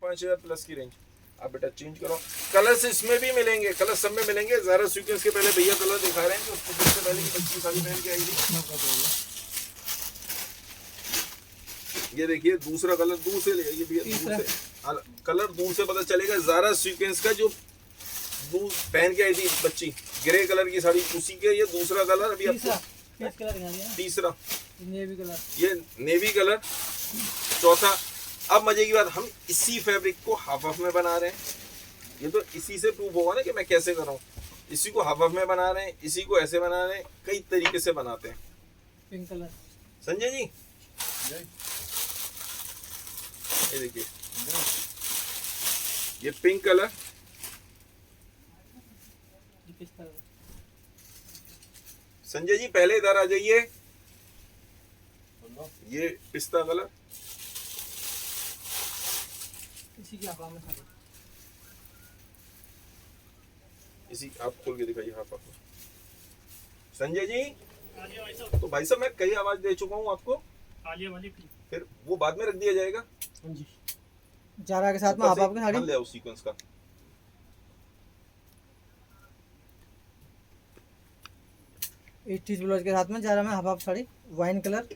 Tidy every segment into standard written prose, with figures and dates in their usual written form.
5,000 plus की range. आप बेटा चेंज करो। कलर्स इसमें भी मिलेंगे, कलर सब में मिलेंगे। ज़ारा सीक्वेंस के पहले भैया कलर दिखा रहे हैं कि उसको सबसे पहले की बच्ची साड़ी पहन के आई थी। ये देखिए दूसरा कलर दूर से ले आइए भैया, दूर से कलर दूर से पता चलेगा। ज़ारा सीक्वेंस का जो दूर पहन के आई थी बच्ची, ग्रे कलर की साड़ी, उसी के ये दूसरा कलर अभी आपको तीसरा नेवी कलर, ये नेवी कलर चौथा। अब मजे की बात, हम इसी फैब्रिक को हाफ हाफ में बना रहे हैं। ये तो इसी से प्रूव होगा ना कि मैं कैसे कर रहा हूँ। इसी को हाफ हाफ में बना रहे हैं, इसी को ऐसे बना रहे हैं, कई तरीके से बनाते हैं। पिंक कलर, संजय जी ये देखिए, ये पिंक कलर, संजय जी पहले इधर आ जाइए। ये पिस्ता कलर, इसी की आप में साड़ी, इसी आप खोल के दिखाइए हाफ हाफ में। संजय जी तो भाई साहब मैं कई आवाज दे चुका हूँ आपको, फिर वो बाद में रख दिया जाएगा। जी जारा के साथ में आप आपकी साड़ी ले आओ सीक्वेंस का। स्टिच ब्लाउज के साथ में जारा में half half sari, wine colour,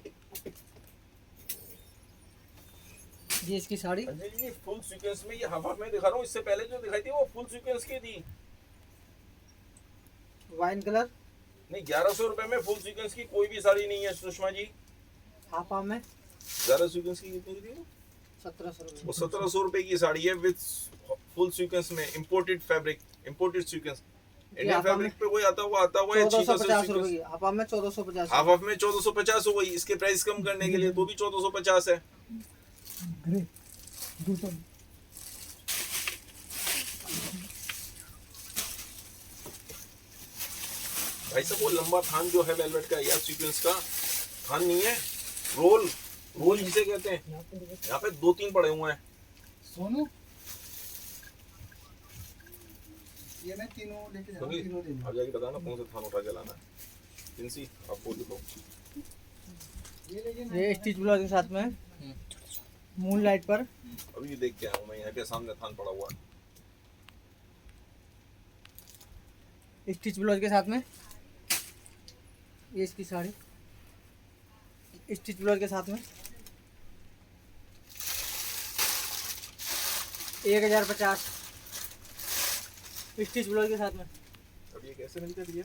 ये इसकी साड़ी। जी फुल सीक्वेंस में ये हाफ हाफ में दिखा रहा हूँ। इससे पहले जो दिखाई थी वो फुल सीक्वेंस की थी। वाइन कलर नहीं, 1100 रुपए में फुल सीक्वेंस की कोई भी साड़ी नहीं है सुषमा जी। हाफ हाफ में ज़ारा सीक्वेंस की कितनी की थी वो? 1700 रुपये। वो 1700 रुपए की साड़ी है विद फुल सीक्वेंस में, imported fabric, imported sequence. Indian fabric पे कोई आता हुआ है 1450 रुपए की, हाफ हाफ में 1450, हाफ हाफ में 1450 हो गई। इसके प्राइस कम करने के लिए तो भी 1450 है। भाई साहब वो लंबा थान जो है वेलवेट का या सीक्वेंस का थान नहीं है, रोल, रोल जिसे कहते हैं। यहाँ पे 2-3 पड़े हुए हैं। सोनू ये मैं तीनों लेके जाऊंगा, तीनों ले लो। आप जाके बताना कौन सा थान उठा के लाना है। जिनसी आपको देखो, ये स्टिच ब्लाउज के साथ में मून लाइट पर। अभी ये देख के आया हूँ मैं, यहाँ पे सामने थान पड़ा हुआ है। स्टिच ब्लाउज के साथ में ये इसकी साड़ी, स्टिच ब्लाउज के साथ में 1050, स्टिच ब्लाउज के साथ में। अब ये कैसे मिलता है भैया?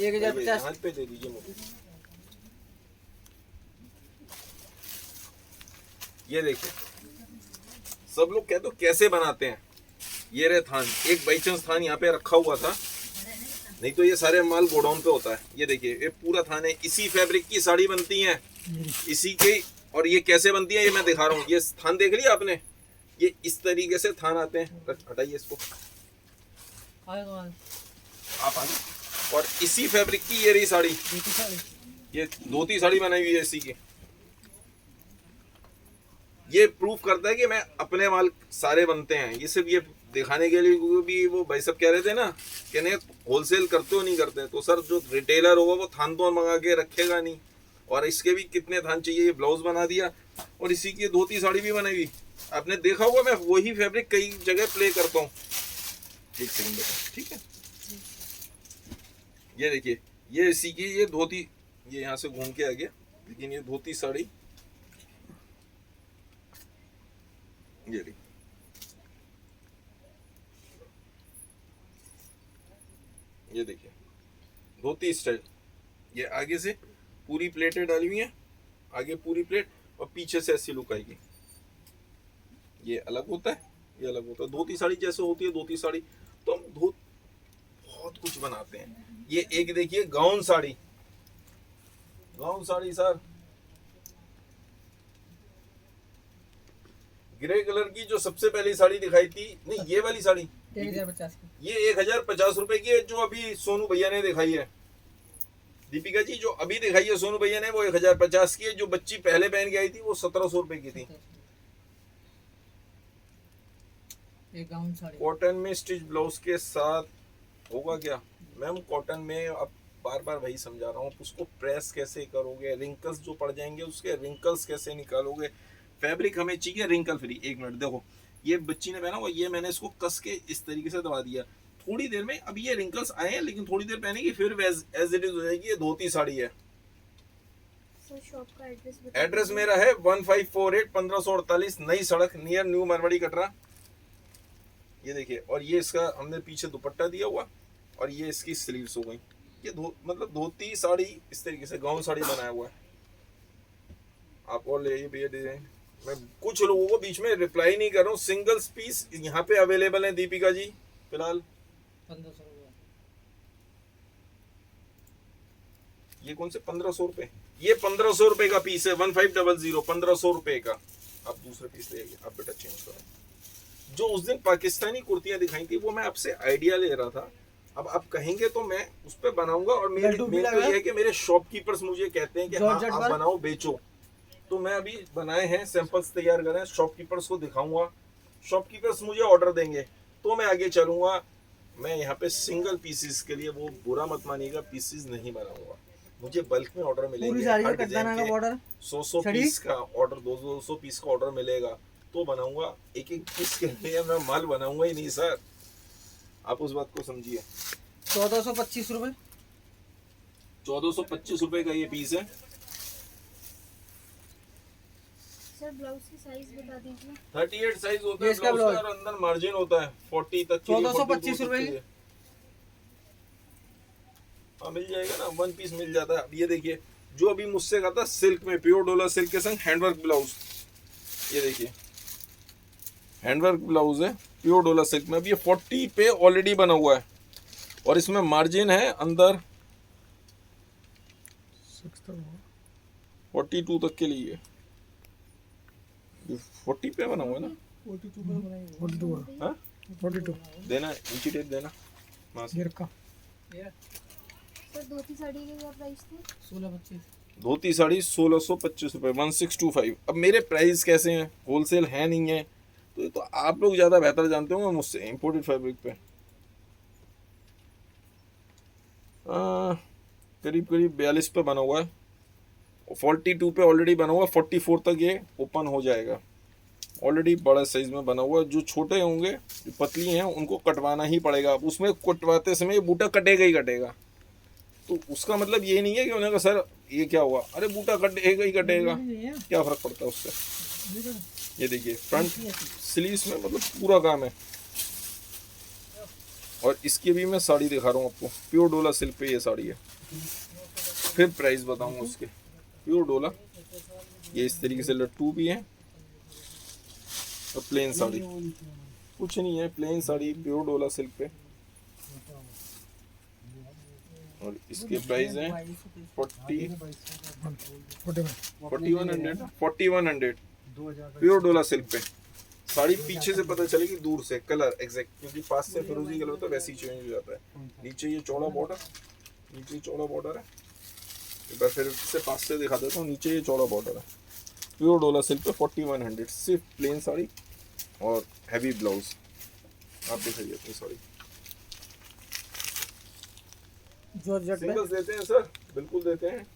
1050 यहाँ पे दे दीजिए मुझे। ये देखिए, सब लोग कहते हो कैसे बनाते हैं। ये रहे थान, एक बाई चांस थान यहाँ पे रखा हुआ था, नहीं तो ये सारे माल गोडाउन पे होता है। ये देखिए ये पूरा थान है, इसी फैब्रिक की साड़ी बनती है, इसी के। और ये कैसे बनती है ये मैं दिखा रहा हूँ। ये थान देख लिया आपने, ये इस तरीके से थान आते हैं। हटाइए इसको, आप आइए। और इसी फैब्रिक की ये रही साड़ी, ये धोती साड़ी बनाई हुई है इसी की। ये प्रूफ करता है कि मैं अपने माल सारे बनते हैं। ये सिर्फ ये दिखाने के लिए भी वो भाई साहब कह रहे थे ना, कहने होलसेल करते हो नहीं करते। तो सर जो रिटेलर होगा वो थान तो मंगा के रखेगा नहीं। और इसके भी कितने थान चाहिए। ये ब्लाउज बना दिया और इसी की धोती साड़ी भी बनाई हुई। आपने देखा होगा मैं वही फैब्रिक कई जगह प्ले करता हूँ। एक सेकंड बेटा, ठीक है। ये देखिए ये इसी की ये धोती, ये यहाँ से घूम के आ गया, लेकिन ये धोती साड़ी ये देखिए, ये देखिए धोती स्टाइल। ये आगे से पूरी प्लेटें डाली हुई हैं, आगे पूरी प्लेट और पीछे से ऐसी लुक आएगी। ये अलग होता है, ये अलग होता है। धोती साड़ी जैसे होती है धोती साड़ी, तो हम बहुत कुछ बनाते हैं। ये एक देखिए gown sari, gown sari sir grey colour की जो सबसे पहली साड़ी दिखाई थी, नहीं ये वाली साड़ी 1050 की, ये 1050 रुपए की है। जो अभी सोनू भैया ने दिखाई है, दीपिका जी जो अभी दिखाई है सोनू भैया ने, वो 1050 की है। जो बच्ची पहले पहन के आई थी वो 1700 रुपए की थी। एक गाउन साड़ी कॉटन में स्टिच ब्लाउज के साथ होगा क्या मैम? कॉटन में अब बार बार वही समझा रहा हूँ, उसको प्रेस कैसे करोगे, रिंकल्स जो पड़ जाएंगे उसके रिंकल्स कैसे निकालोगे, फैब्रिक हमें चाहिए रिंकल फ्री। एक मिनट देखो, ये बच्ची ने पहना हुआ, ये मैंने इसको कस के इस तरीके से दबा दिया, थोड़ी देर में अब ये रिंकल्स आए हैं, लेकिन थोड़ी देर पहनेगी फिर एज इट इज हो जाएगी। ये धोती साड़ी है। सर शॉप का एड्रेस बता एड्रेस दीजिए। मेरा है 1548 1548 नई सड़क नियर न्यू मारवाड़ी कटरा। ये देखिए, और ये इसका हमने पीछे दुपट्टा दिया हुआ, और ये इसकी स्लीव्स हो गई। ये मतलब धोती साड़ी इस तरीके से गाउन साड़ी बनाया हुआ है। आप और ले भैया डिजाइन। मैं कुछ लोगों को बीच में रिप्लाई नहीं कर रहा हूँ। सिंगल्स पीस यहाँ पे अवेलेबल है दीपिका जी फिलहाल। 1500 रुपये। ये कौन से 1500 रुपए? ये 1500 रुपए का पीस है, 1500 1500 रुपए का। आप दूसरे पीस ले आइए, आप बेटा चेंज करो। जो उस दिन पाकिस्तानी कुर्तियां दिखाई थी वो मैं आपसे आइडिया ले रहा था। अब आप कहेंगे तो मैं उस पर बनाऊंगा। और मेरे लड्डू भी मेन तो लगा है। ये है कि मेरे शॉपकीपर्स मुझे कहते हैं कि हाँ जॉर्जेट आप वाला। बनाओ बेचो, तो मैं अभी बनाए हैं, सैंपल्स तैयार करे हैं, शॉपकीपर्स को दिखाऊंगा। शॉपकीपर्स मुझे ऑर्डर देंगे तो मैं आगे चलूंगा। मैं यहाँ पे सिंगल पीसेस के लिए, वो बुरा मत मानिएगा, पीसेस नहीं बनाऊंगा। मुझे बल्क में ऑर्डर पूरी मिलेंगे, साड़ी हर का कटदाना डिजाइन का के बॉर्डर 100 छड़ी? पीस का ऑर्डर, 200 पीस का ऑर्डर मिलेगा तो बनाऊंगा। एक एक पीस के लिए मैं माल बनाऊंगा ही नहीं सर, आप उस बात को समझिए। 1425 रुपये। 1425 रुपए का ये पीस है। सर ब्लाउज की साइज बता दीजिए। 38 साइज होता ये है इसका ब्लाउज का, ब्लाउज। और अंदर मार्जिन होता है 40 तक के लिए, 1425 42 तक रुपए के लिए। हाँ मिल जाएगा ना, वन पीस मिल जाता है। अब ये देखिए, जो अभी मुझसे कहा था सिल्क में, प्योर डोला सिल्क के संग हैंडवर्क ब्लाउज। ये देखिए हैंडवर्क ब्लाउज है प्योर डोला सिल्क में। अब ये 40 पे ऑलरेडी बना हुआ है, और इसमें मार्जिन है अंदर 42 तक के लिए। ये 40 पे बना हुआ है ना। 42 हाँ 42 देना, इंची टेप देना वहाँ से। सर धोती साड़ी के क्या प्राइस थे? 1625। धोती साड़ी 1625 रुपए, 1625। अब मेरे प्राइस कैसे हैं, होलसेल है नहीं है, तो ये तो आप लोग ज़्यादा बेहतर जानते होंगे मुझसे इम्पोर्टेड फैब्रिक पे। करीब करीब 42 पे बना हुआ है, 42 पे ऑलरेडी बना हुआ है, 44 तक ये ओपन हो जाएगा। ऑलरेडी बड़ा साइज में बना हुआ है। जो छोटे होंगे, जो पतली हैं, उनको कटवाना ही पड़ेगा। अब उसमें कटवाते समय ये बूटा कटेगा ही कटेगा, तो उसका मतलब ये नहीं है कि उन्होंने कहा सर ये क्या हुआ, अरे बूटा कटेगा ही कटेगा, क्या फर्क पड़ता है उससे। ये देखिए फ्रंट स्लीव्स में मतलब पूरा काम है। और इसकी भी मैं साड़ी दिखा रहा हूँ आपको, प्योर डोला सिल्क पे ये साड़ी है। फिर प्राइस बताऊंगा उसके। प्योर डोला, ये इस तरीके से लट्टू भी है, और प्लेन साड़ी, कुछ नहीं है, प्लेन साड़ी प्योर डोला सिल्क पे। और इसके प्राइस हैं 4100 प्योर डोला सिल्क पे। साड़ी पीछे से पता चलेगी, दूर से कलर एग्जैक्ट, क्योंकि पास से फिरोजी कलर होता है, वैसे ही चेंज हो जाता है। नीचे ये चौड़ा बॉर्डर, नीचे चौड़ा बॉर्डर है। एक बार फिर से पास से दिखा देता हूँ, नीचे ये चौड़ा बॉर्डर है। प्योर डोला सिल्क पे 4100, सिर्फ प्लेन साड़ी और हैवी ब्लाउज। आप दिखाइए अपनी साड़ी। जॉर्जेट पे सिंगल्स देते हैं सर, बिल्कुल देते हैं।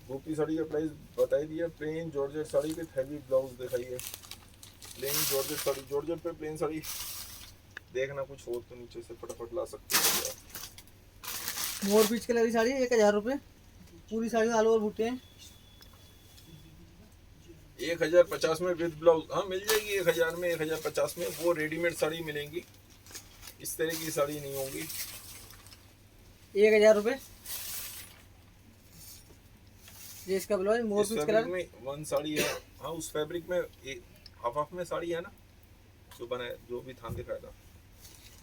धोती साड़ी का प्राइस बता ही दिया। Plain georgette sari with heavy blouse दिखाइए। प्लेन जॉर्जेट साड़ी, जॉर्जेट पे प्लेन साड़ी देखना, कुछ हो तो नीचे से फटाफट ला सकते हो। मोर पीच कलर की साड़ी 1000 रुपये। पूरी साड़ी में आलू और भुट्टे हैं। 1050 में विद ब्लाउज, हाँ मिल जाएगी 1000 में, 1050 में। वो रेडीमेड साड़ी मिलेंगी, इस तरह की साड़ी नहीं होंगी। 1000 रुपये। ये इसका ब्लाउज मोर इस पीच फैब्रिक कलर। में वन साड़ी है। हाँ उस फैब्रिक में एक हाफ हाफ में साड़ी है ना, जो बना है, जो भी थान दिखाया था,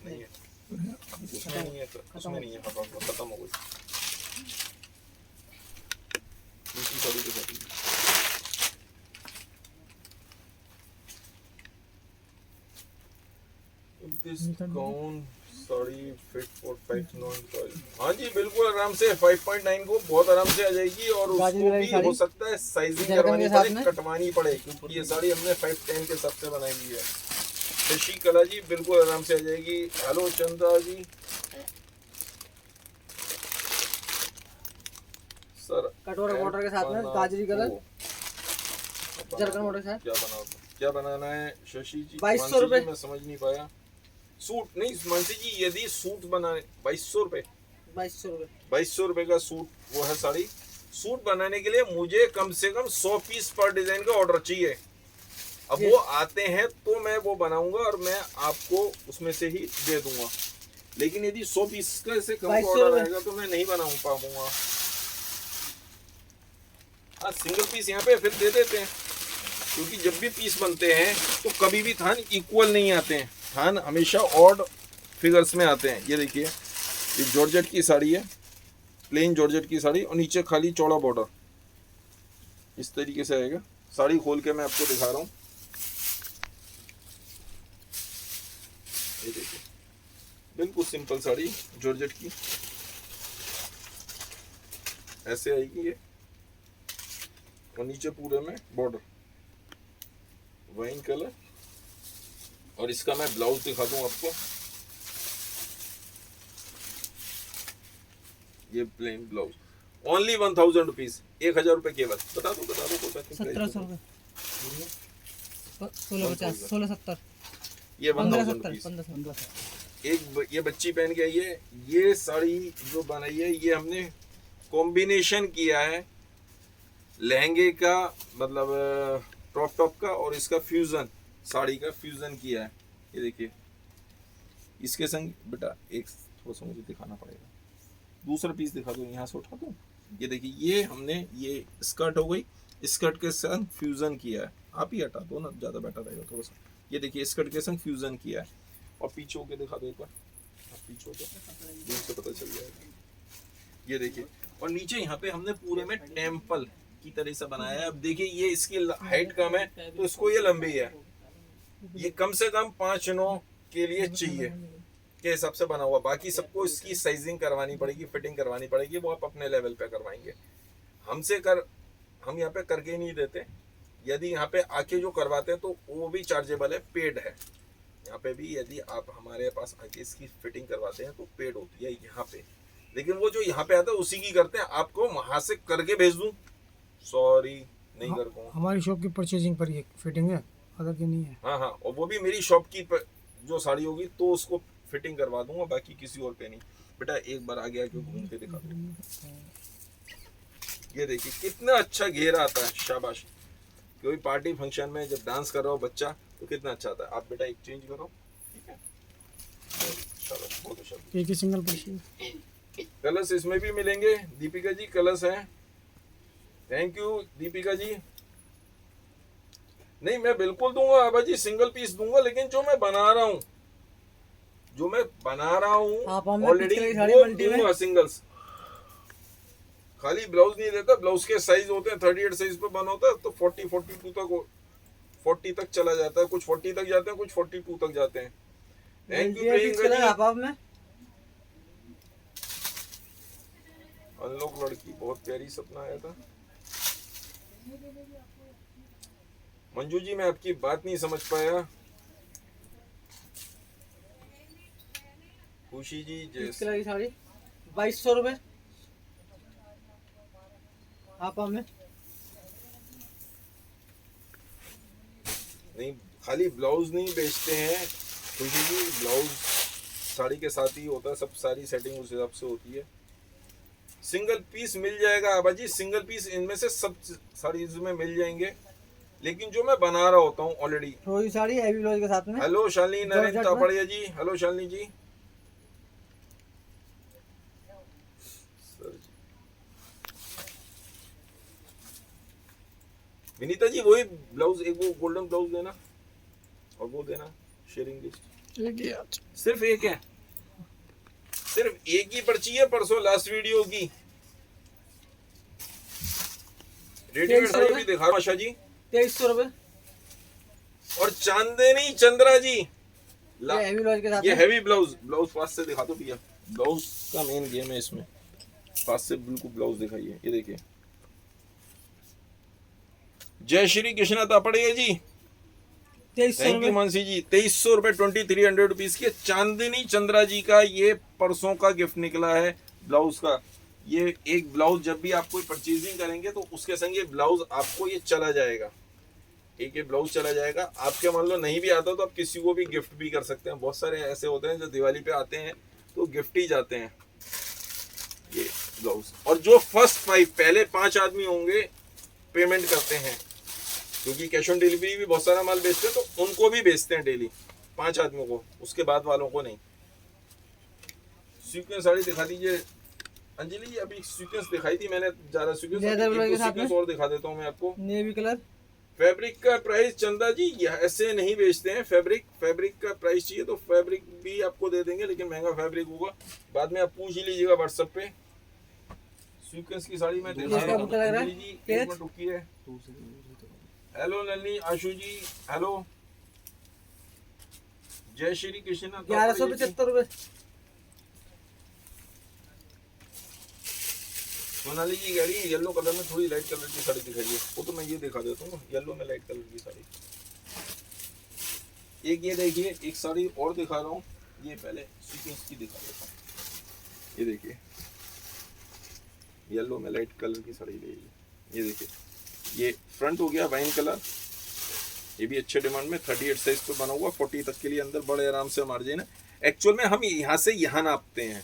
नहीं है उसमें, नहीं है सर, उसमें नहीं है, हाफ हाफ में खत्म हो गई। दूसरी साड़ी दिखाती है। This gown sari fit for 5.9। हाँ जी बिल्कुल आराम से 5.9 को बहुत आराम से आ जाएगी। और गाजर उसको वाली भी साड़ी। हो सकता है साइजिंग जरकन करवानी के साथ पड़े, में। कटवानी पड़े, क्योंकि ये साड़ी हमने 510 के हिसाब से बनाई हुई है। ऋषि कला जी बिल्कुल आराम से आ जाएगी। हेलो चंद्रा जी, सर कटोरा बॉर्डर के साथ में गाजरी कलर। जरकन मॉडल है। क्या बनाना है शशि जी? 2200 रुपए। मैं समझ नहीं पाया। सूट नहीं मानसी जी, यदि सूट बनाने 2200 रुपए, 2200 रुपए। 2200 रुपए का सूट वो है साड़ी। सूट बनाने के लिए मुझे कम से कम 100 पीस पर डिजाइन का ऑर्डर चाहिए। अब वो आते हैं तो मैं वो बनाऊंगा और मैं आपको उसमें से ही दे दूंगा, लेकिन यदि 100 पीस का से कम 2200 ऑर्डर आएगा तो मैं नहीं बना पाऊंगा। हाँ सिंगल पीस यहाँ पे फिर दे देते हैं, क्योंकि जब भी पीस बनते हैं तो कभी भी थान इक्वल नहीं आते हैं, थान हमेशा ऑड फिगर्स में आते हैं। ये देखिए, ये जॉर्जेट की साड़ी है, प्लेन जॉर्जेट की साड़ी और नीचे खाली चौड़ा बॉर्डर, इस तरीके से आएगा। साड़ी खोल के मैं आपको दिखा रहा हूँ। ये देखिए, बिल्कुल सिंपल साड़ी जॉर्जेट की, ऐसे आएगी ये, और नीचे पूरे में बॉर्डर वाइन कलर। और इसका मैं ब्लाउज दिखा दूं आपको, ये प्लेन ब्लाउज ओनली 1000 रुपीज, 1000 रुपए केवल। बता दो 1700 रुपए, 1650, 1670, ये 1000 1570, रुपीज। 1570। एक ये बच्ची पहन के आई है, ये साड़ी जो बनाई है ये हमने कॉम्बिनेशन किया है लहंगे का, मतलब क्रॉप टॉप का, और इसका फ्यूजन, साड़ी का फ्यूजन किया है। ये देखिए, इसके संग बेटा एक थोड़ा सा मुझे दिखाना पड़ेगा, दूसरा पीस दिखा दो, यहाँ से उठा दो। ये देखिए, ये हमने ये स्कर्ट हो गई, स्कर्ट के संग फ्यूजन किया है। आप ही हटा दो ना, ज़्यादा बेटर रहेगा थोड़ा सा। ये देखिए, स्कर्ट के संग फ्यूजन किया है। और पीछे होके दिखा दो एक बार, आप पीछे होके दूर से पता चल जाएगा। ये देखिए, और नीचे यहाँ पे हमने पूरे में टेम्पल की तरह से बनाया है। अब देखिए, ये इसकी हाइट कम है तो इसको ये लंबी है, ये कम से कम 5-9 के लिए चाहिए के हिसाब से बना हुआ। बाकी सबको इसकी साइजिंग करवानी पड़ेगी, फिटिंग करवानी पड़ेगी, वो आप अपने लेवल पे करवाएंगे। हम यहाँ पे करके ही नहीं देते। यदि यहाँ पे आके जो करवाते हैं तो वो भी चार्जेबल है, पेड है। यहाँ पे भी यदि आप हमारे पास आके इसकी फिटिंग करवाते हैं तो पेड होती है यहाँ पे, लेकिन वो जो यहाँ पे आता है उसी की करते हैं। आपको वहां से करके भेज दूं, सॉरी नहीं कर पाऊंगा। हमारी शॉप की परचेजिंग पर ये फिटिंग है, अदर की नहीं है। हाँ, और वो भी मेरी शॉप की जो साड़ी होगी तो उसको फिटिंग करवा दूंगा, बाकी किसी और पे नहीं। बेटा एक बार आगे आके घूम के दिखा दो। ये देखिए कितना अच्छा घेरा आता है, शाबाश। कोई पार्टी फंक्शन में जब डांस कर रहा हो बच्चा तो कितना अच्छा आता है। आप बेटा एक चेंज करो, ठीक है, शाबाश, बहुत अच्छा। एक ही सिंगल पीस। कलर्स इसमें भी मिलेंगे दीपिका जी, कलर्स हैं। Thank you Deepika ji. नहीं मैं बिल्कुल दूंगा आबा जी, सिंगल पीस दूंगा, लेकिन जो मैं बना रहा हूँ ऑलरेडी वो दूंगा सिंगल्स। खाली ब्लाउज नहीं देता, ब्लाउज के साइज होते हैं 38 साइज पे बना होता है, तो 42 तक 40 तक चला जाता है, कुछ 40 तक जाते हैं, कुछ 42 तक जाते हैं। Thank you Priyanka ji. Unlock लड़की बहुत प्यारी सपना आया था। मंजू जी मैं आपकी बात नहीं समझ पाया। खुशी जी जैसे साड़ी 2200 रुपए आप हमें नहीं, खाली ब्लाउज नहीं बेचते हैं खुशी जी, ब्लाउज साड़ी के साथ ही होता है, सब सारी सेटिंग उस हिसाब से होती है। सिंगल पीस मिल जाएगा आबा जी, सिंगल पीस इनमें से सब साड़ीज में मिल जाएंगे, लेकिन जो मैं बना रहा होता हूँ ऑलरेडी। थोड़ी साड़ी हैवी ब्लाउज के साथ में। हेलो शालिनी नरेंद्र तापड़िया जी, हेलो शालिनी जी। विनीता जी वही ब्लाउज, एक वो गोल्डन ब्लाउज देना और वो देना शेयरिंग लिस्ट। एक ही आज सिर्फ एक है, सिर्फ एक ही पर्ची है परसों लास्ट वीडियो की। रेडीमेड साड़ी भी दिखा आशा जी, 2300 रुपए। और चांदनी चंद्रा जी ये हैवी ब्लाउज के साथ ये में। हैवी ब्लाउज, ब्लाउज पास से दिखा दो भैया, ब्लाउज का मेन गेम है इसमें, पास से बिल्कुल ब्लाउज दिखाइए। ये देखिए, जय श्री कृष्णा तापड़िया जी, 2300 थैंक यू मानसी जी। 2300 रुपए, 2300 रुपीज की चांदनी चंद्रा जी का ये परसों का गिफ्ट निकला है ब्लाउज का। ये एक ब्लाउज जब भी आप कोई परचेजिंग करेंगे तो उसके संग ये ब्लाउज आपको ये चला जाएगा। एक ये ब्लाउज चला जाएगा। आपके मान लो नहीं भी आता तो आप किसी को भी गिफ्ट भी कर सकते हैं। बहुत सारे ऐसे होते हैं जो दिवाली पे आते हैं तो गिफ्ट ही जाते हैं। ये ब्लाउज, और जो फर्स्ट 5 पहले 5 आदमी होंगे पेमेंट करते हैं, क्योंकि कैश ऑन डिलीवरी भी बहुत सारा माल बेचते हैं तो उनको भी बेचते हैं डेली 5 आदमियों को, उसके बाद वालों को नहीं। सीक्वेंस साड़ी दिखा दीजिए अंजलि जी। अभी सीक्वेंस दिखाई थी मैंने, ज्यादा लेदर ब्लाउज के साथ सीक्वेंस में और दिखा देता हूँ मैं आपको। Navy colour. फैब्रिक का प्राइस चंदा जी ऐसे नहीं बेचते हैं। फैब्रिक का प्राइस चाहिए तो फैब्रिक भी आपको दे देंगे, लेकिन महंगा फैब्रिक होगा। बाद में आप पूछ ही लीजिएगा व्हाट्सएप पे। सीक्वेंस की साड़ी में दिखा रहा हूँ अंजलि जी, एक मिनट रुकिए। हेलो नलिनी, आशु जी हेलो, जय श्री कृष्ण। 1175 रुपए। सोनाली जी कह रही है येलो कलर में थोड़ी लाइट कलर की साड़ी दिखाइए। वो तो मैं ये दिखा देता हूँ, येलो में लाइट कलर की साड़ी। एक ये देखिए, एक साड़ी और दिखा रहा हूँ, ये पहले सीक्वेंस की दिखा देता हूँ। ये देखिए येलो में लाइट कलर की साड़ी लीजिए। ये देखिए, ये फ्रंट हो गया वाइन कलर, ये भी अच्छे डिमांड में 38 साइज पे बना हुआ, 40 तक के लिए अंदर बड़े आराम से मार्जिन है। एक्चुअल में हम यहाँ से यहाँ नापते हैं,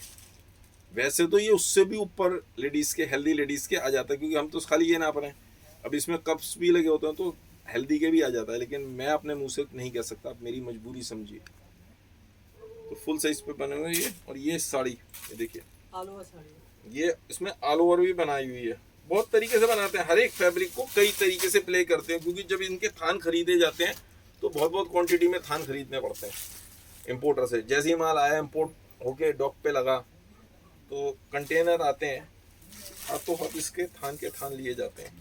वैसे तो ये उससे भी ऊपर लेडीज के, हेल्दी लेडीज के आ जाता है, क्योंकि हम तो खाली ये नाप रहे हैं। अब इसमें कप्स भी लगे होते हैं तो हेल्दी के भी आ जाता है, लेकिन मैं अपने मुंह से नहीं कह सकता, आप मेरी मजबूरी समझिए। तो फुल साइज पे बने हुए ये, और ये साड़ी ये देखिए ऑल ओवर साड़ी, ये इसमें ऑल ओवर भी बनाई हुई है। बहुत तरीके से बनाते हैं, हर एक फैब्रिक को कई तरीके से प्ले करते हैं, क्योंकि जब इनके थान खरीदे जाते हैं तो बहुत क्वांटिटी में थान खरीदने पड़ते हैं इम्पोर्टर से। जैसे ही माल आया इम्पोर्ट होके डॉक पे लगा तो कंटेनर आते हैं, हाथों हाथ इसके थान के थान लिए जाते हैं।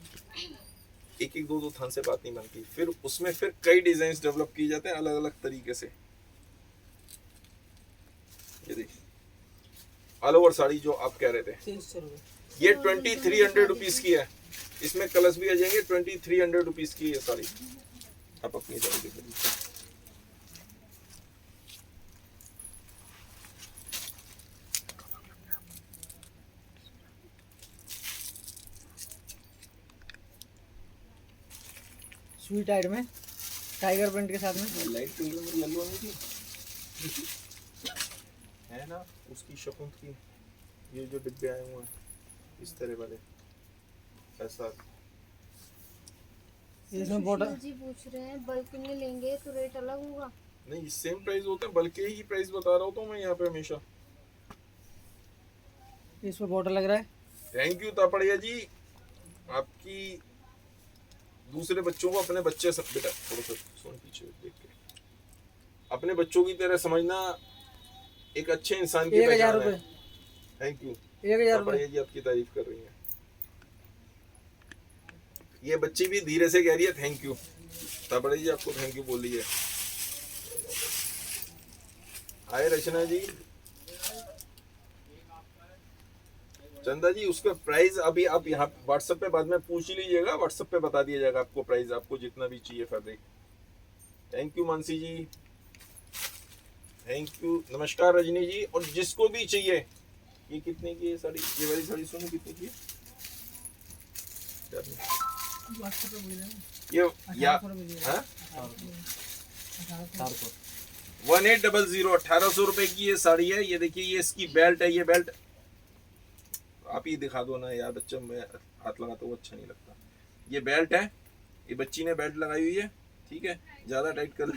एक एक दो थान से बात नहीं बनती, फिर उसमें फिर कई डिजाइन डेवलप किए जाते हैं अलग अलग तरीके से। ये देखिए ऑल ओवर साड़ी जो आप कह रहे थे, 300 रुपए। ये 2300 रुपीज की है। इसमें कलर्स भी आ जाएंगे। 2300 रुपीज की है साड़ी। आप अपनी साड़ी देखिए, स्वीट आइड में टाइगर प्रिंट के साथ में लाइट कलर में येलो नहीं थी है ना, उसकी शकुंत की ये जो डिब्बे आए हुए हैं इस तरह वाले, ऐसा। इसमें बॉर्डर सुशील जी पूछ रहे हैं बल्क में लेंगे तो रेट अलग होगा? नहीं, सेम प्राइस होते हैं, बल्कि ही प्राइस बता रहा हूँ तो मैं यहाँ पे हमेशा। इसमें बॉर्डर लग रहा है। थैंक यू तापड़िया जी। आपकी दूसरे बच्चों को अपने बच्चे सब, बेटा थोड़ा सा सुन पीछे देख के, अपने बच्चों की तरह समझना एक अच्छे इंसान की 1000 पहचान है। रुपए। थैंक यू 1000 तापड़िया रुपए। जी, आपकी तारीफ कर रही हैं। ये बच्ची भी धीरे से कह रही है थैंक यू। तापड़िया जी आपको थैंक यू बोल रही है। हाय रचना जी। चंदा जी उसका प्राइस अभी आप यहाँ व्हाट्सएप पे बाद में पूछ ही लीजिएगा, व्हाट्सएप पे बता दिया जाएगा आपको प्राइस, आपको जितना भी चाहिए fabric. Thank you Mansi ji, thank you. नमस्कार रजनी जी। और जिसको भी चाहिए, ये कितने की है साड़ी, ये वाली साड़ी सोनू कितने की है? ये या 1800 1800 रुपए की ये साड़ी है। ये देखिए, ये इसकी बेल्ट है। ये बेल्ट आप ही दिखा दो ना यार, बच्चा मैं हाथ लगाता हूँ अच्छा नहीं लगता। ये बेल्ट है, ये बच्ची ने बेल्ट लगाई हुई है, ठीक है, ज्यादा टाइट कर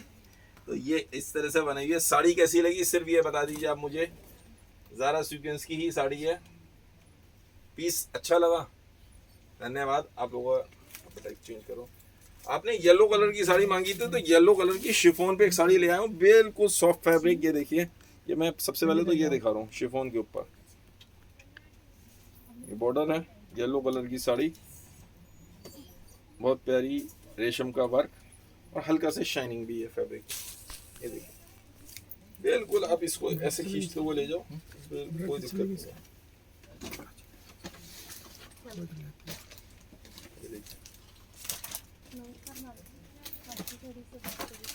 तो ये इस तरह से बनाई हुई है। साड़ी कैसी लगी सिर्फ ये बता दीजिए आप मुझे। ज़ारा सीक्वेंस की ही साड़ी है, पीस अच्छा लगा, धन्यवाद। आप लोगों का चेंज करो। आपने येलो कलर की साड़ी मांगी थी तो येलो कलर की शिफॉन पे एक साड़ी ले आया हूँ, बिल्कुल सॉफ्ट फैब्रिक। ये देखिए, ये मैं सबसे पहले तो ये दिखा रहा हूँ शिफॉन के ऊपर, ये बॉर्डर है, येलो कलर की साड़ी, बहुत प्यारी रेशम का वर्क और हल्का से शाइनिंग भी है फैब्रिक। ये देखिए बिल्कुल, आप इसको ऐसे खींचते हुए ले जाओ, कोई दिक्कत नहीं है। ये देखिए,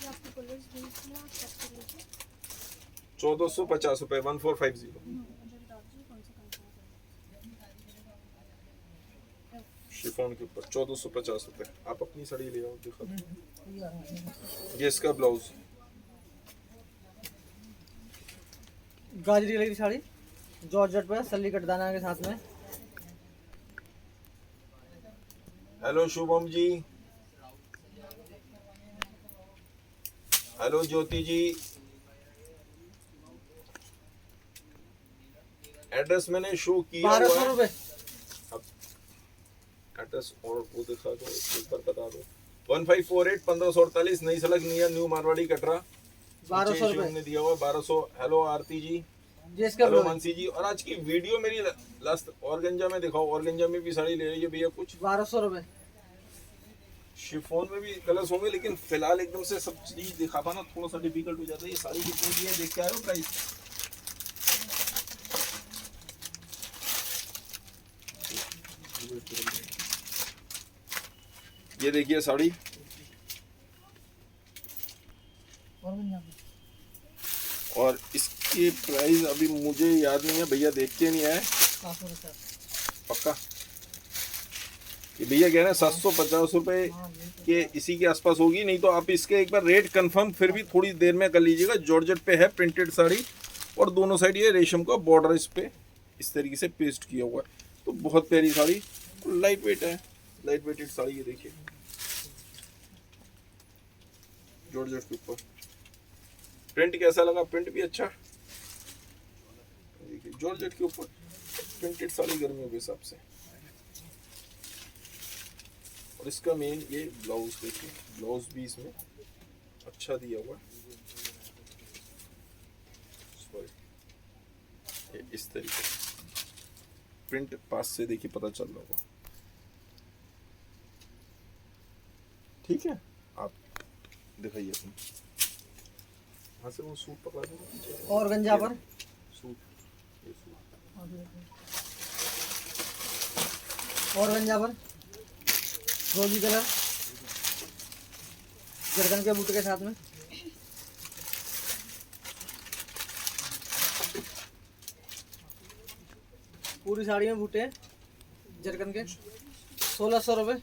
आपको कलर्स भेजना आप चेक कर लीजिए। 1450 रुपए 1450। अंदर डाल दीजिए कौन सा कंफर्म शिफॉन शिफॉन के ऊपर 1450 रुपए। आप अपनी साड़ी ले आओ, दिखा दो। ये इसका ब्लाउज, गाजरी कलर की साड़ी जॉर्जेट पर सल्ली कटदाना के साथ में। हेलो शुभम जी, हेलो ज्योति जी। एड्रेस मैंने शो किया हुआ 1200 है। रुपए। अब एड्रेस और वो दिखा दो, एक बार बता दो। 1548 1548 नई सड़क नियर न्यू मारवाड़ी कटरा। 1200 नीचे शिवम ने दिया हुआ 1200। हेलो आरती जी, ये इसका हेलो ब्लाउज मानसी जी। और आज की वीडियो मेरी लास्ट ऑर्गेंजा में दिखाओ, ऑर्गेंजा में भी साड़ी ले रही है भैया कुछ। 1200 रुपए। शिफॉन में भी कलर्स होंगे, लेकिन फिलहाल एकदम से सब चीज दिखा पाना थोड़ा सा डिफिकल्ट हो जाता है। ये साड़ी कितने की है देख के आए हो प्राइस? ये देखिए साड़ी, और इसकी प्राइस अभी मुझे याद नहीं है, भैया देख के नहीं आए पक्का। ये भैया कह रहे हैं 750 रुपए के इसी के आसपास होगी, नहीं तो आप इसके एक बार रेट कंफर्म फिर भी थोड़ी देर में कर लीजिएगा। जॉर्जेट पे है प्रिंटेड साड़ी, और दोनों साइड ये रेशम का बॉर्डर इस पे इस तरीके से पेस्ट किया हुआ है। तो बहुत प्यारी साड़ी, लाइट वेट है, लाइट वेटेड साड़ी। ये देखिए जॉर्जेट के ऊपर प्रिंट कैसा लगा? प्रिंट भी अच्छा, देखिए जॉर्जेट के ऊपर प्रिंटेड साड़ी गर्मियों के हिसाब से। और इसका मेन ये ब्लाउज देखिए, ब्लाउज भी इसमें अच्छा दिया हुआ है। ये इस तरीके से प्रिंट पास से देखिए पता चल रहा होगा। ठीक है, आप दिखाइए अपनी। हाँ से वो सूट पकड़ा दो और गंजा पर सूट, ये सूट और गंजा पर रोजी कलर जरगन के बूटे के साथ में। पूरी साड़ी में बूटे जरगन के 1600 रुपए।